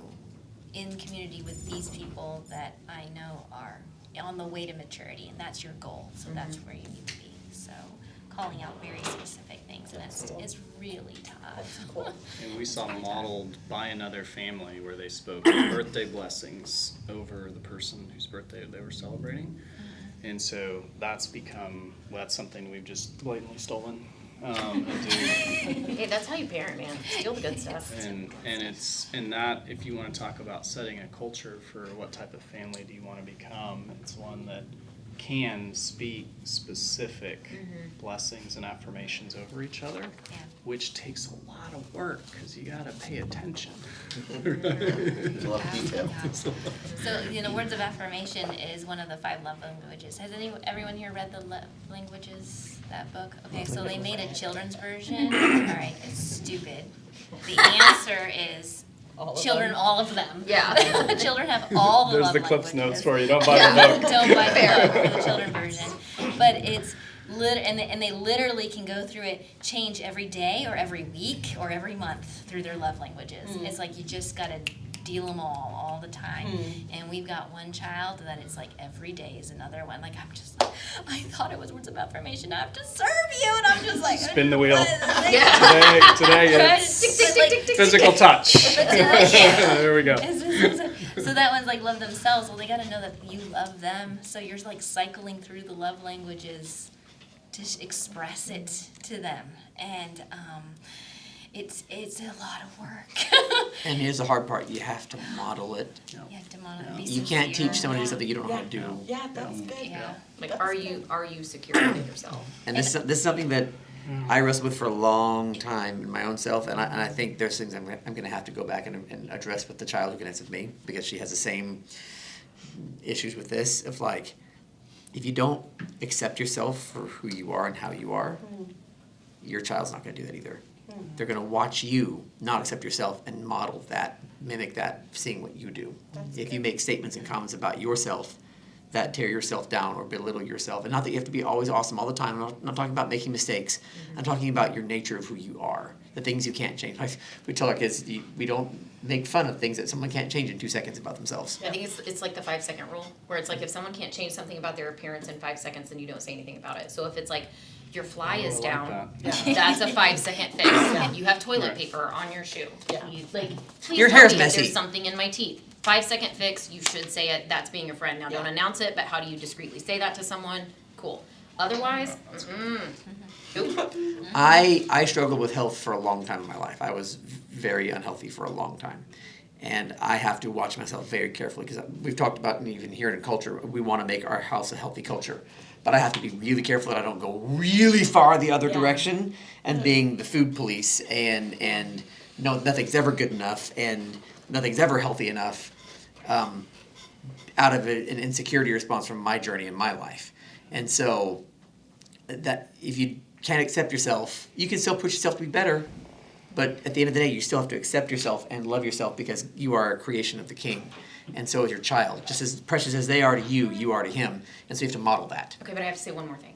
in community with these people that I know are on the way to maturity, and that's your goal, so that's where you need to be. So calling out very specific things, and it's really tough. And we saw modeled by another family where they spoke birthday blessings over the person whose birthday they were celebrating. And so that's something we've just blatantly stolen. Hey, that's how you parent, man. Steal the good stuff. And that, if you want to talk about setting a culture for what type of family do you want to become, it's one that can speak specific blessings and affirmations over each other, which takes a lot of work because you got to pay attention. There's a lot of detail. So, words of affirmation is one of the 5 love languages. Has everyone here read the love languages, that book? Okay, so they made a children's version. All right, it's stupid. The answer is children, all of them. Yeah. Children have all the There's love the Clips languages. notes for you. Don't buy the book. Don't buy the book for the children version. But it's and they literally can go through it, change every day or every week or every month through their love languages. It's like you just gotta deal them all the time. And we've got one child that it's like every day is another one. Like I'm just like, I thought it was words of affirmation. I have to serve you, and I'm just like Spin the wheel. Yeah. Today it's physical touch. There we go. So that one's like love themselves. Well, they got to know that you love them. So you're like cycling through the love languages to express it to them, and it's a lot of work. And here's the hard part: you have to model it. You have to model it. Be You can't sincere. teach someone to do something you don't know how to do. Yeah, that's good. Yeah. Like, are you secure with yourself? And this is something that I wrestled with for a long time in my own self, and I think there's things I'm going to have to go back and address with the child who connects with me, because she has the same issues with this of like, if you don't accept yourself for who you are and how you are, your child's not going to do that either. They're going to watch you not accept yourself and model that, mimic that, seeing what you do. If you make statements and comments about yourself that tear yourself down or belittle yourself, and not that you have to be always awesome all the time. I'm not talking about making mistakes. I'm talking about your nature of who you are, the things you can't change. Like we tell our kids, we don't make fun of things that someone can't change in 2 seconds about themselves. I think it's like the 5-second rule, where it's like if someone can't change something about their appearance in 5 seconds, then you don't say anything about it. So if it's like your fly is I like down, that. that's a 5-second fix. And you have toilet paper on your shoe. Yeah. Please Your tell hair's me messy. There's something in my teeth. 5-second fix, you should say it. That's being a friend. Now don't announce it, but how do you discreetly say that to someone? Cool. Otherwise, nope. I struggled with health for a long time in my life. I was very unhealthy for a long time. And I have to watch myself very carefully because we've talked about, and even here in culture, we want to make our house a healthy culture. But I have to be really careful that I don't go really far the other direction and being the food police and no, nothing's ever good enough and nothing's ever healthy enough out of an insecurity response from my journey in my life. And so that if you can't accept yourself, you can still push yourself to be better. But at the end of the day, you still have to accept yourself and love yourself because you are a creation of the King. And so is your child. Just as precious as they are to you, you are to him. And so you have to model that. Okay, but I have to say one more thing.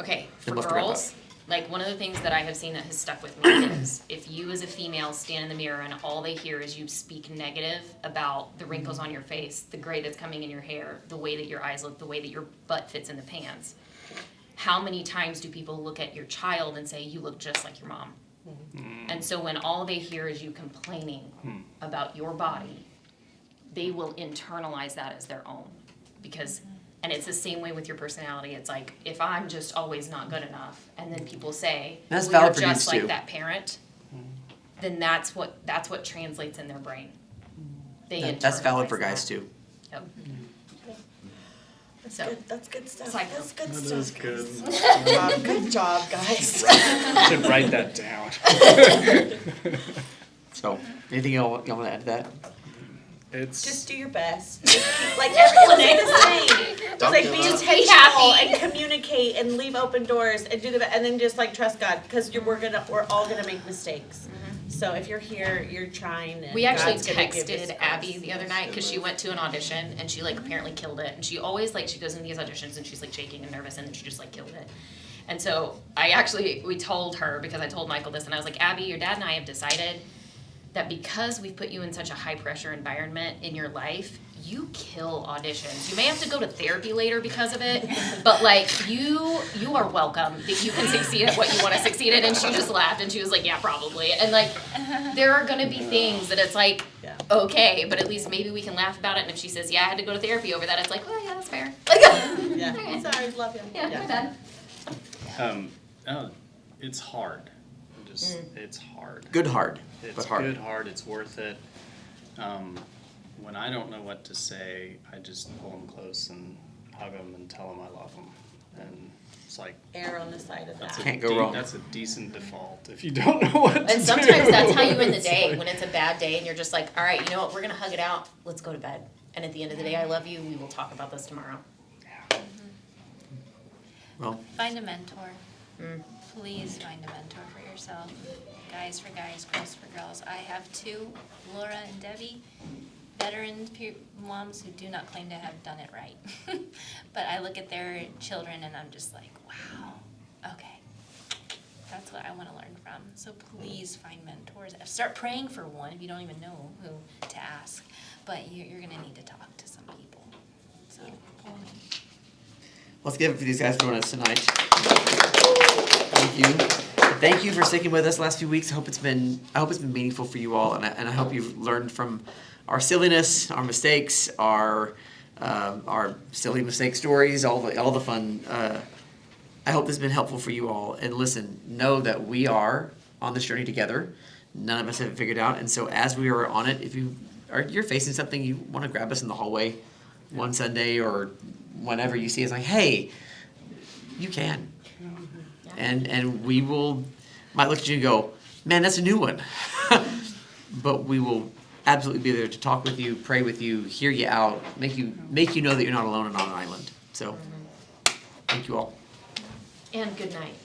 Okay, for Then we'll have to wrap girls, like one of the things that I have seen that has stuck with me is if you as a female stand in the mirror and all they hear is you speak negative about the wrinkles on your face, the gray that's coming in your hair, the way that your eyes look, the way that your butt fits in the pants, how many times do people look at your child and say, you look just like your mom? And so when all they hear is you complaining about your body, they will internalize that as their own. Because, and it's the same way with your personality. It's like, if I'm just always not good enough, and then people say, That's well, valid you're for just dudes, like too. that parent, then that's what translates in their brain. They That's valid for internalize guys that. too. Yep. That's So- good. That's good stuff. Psycho. That's good That stuff. is good. Good job. Good job, guys. Should write that down. So, anything y'all want to add to that? It's Just do your best. Like everyone was saying. It's Don't like give be up. intentional and communicate and leave open doors and do the and then just like trust God because we're all gonna make mistakes. So if you're here, you're trying. And We actually God's gonna give us texted Abby grace. the other night because she went to an audition and she like apparently killed it. And she always like she goes into these auditions and she's like shaking and nervous and then she just like killed it. And so we told her because I told Michael this and I was like, Abby, your dad and I have decided that because we've put you in such a high pressure environment in your life, you kill auditions. You may have to go to therapy later because of it, but like you are welcome that you can succeed at what you want to succeed at. And she just laughed and she was like, yeah, probably. And like there are gonna be things that it's like, Yeah. okay, but at least maybe we can laugh about it. And if she says, yeah, I had to go to therapy over that, it's like, well, yeah, that's fair. Like, Yeah. okay. Sorry, love you. Yeah, my bad. it's hard. It's hard. Good hard, It's but hard. good, hard, it's worth it. When I don't know what to say, I just pull them close and hug them and tell them I love them. And it's like, Err on the side of that's that. a, Can't go wrong. that's a decent default if you don't know what to do. And sometimes that's how you end the It's day, like- when it's a bad day and you're just like, all right, you know what, we're gonna hug it out, let's go to bed. And at the end of the day, I love you, we will talk about this tomorrow. Well, Find a mentor. Mm. Please find a mentor for yourself. Guys for guys, girls for girls. I have two, Laura and Debbie, veteran moms who do not claim to have done it right. But I look at their children and I'm just like, wow, okay. That's what I want to learn from. So please find mentors. Start praying for one if you don't even know who to ask. But you're going to need to talk to some people. So, let's give it for these guys joining us tonight. Thank you. Thank you for sticking with us the last few weeks. I hope it's been meaningful for you all, and I hope you've learned from our silliness, our mistakes, our silly mistake stories, all the fun. I hope this has been helpful for you all. And listen, know that we are on this journey together. None of us have it figured out, and so as we are on it, if you're facing something, you want to grab us in the hallway one Sunday or whenever you see us, like, hey, you can. And we might look at you and go, man, that's a new one. But we will absolutely be there to talk with you, pray with you, hear you out, make you know that you're not alone and on an island. So, thank you all. And good night.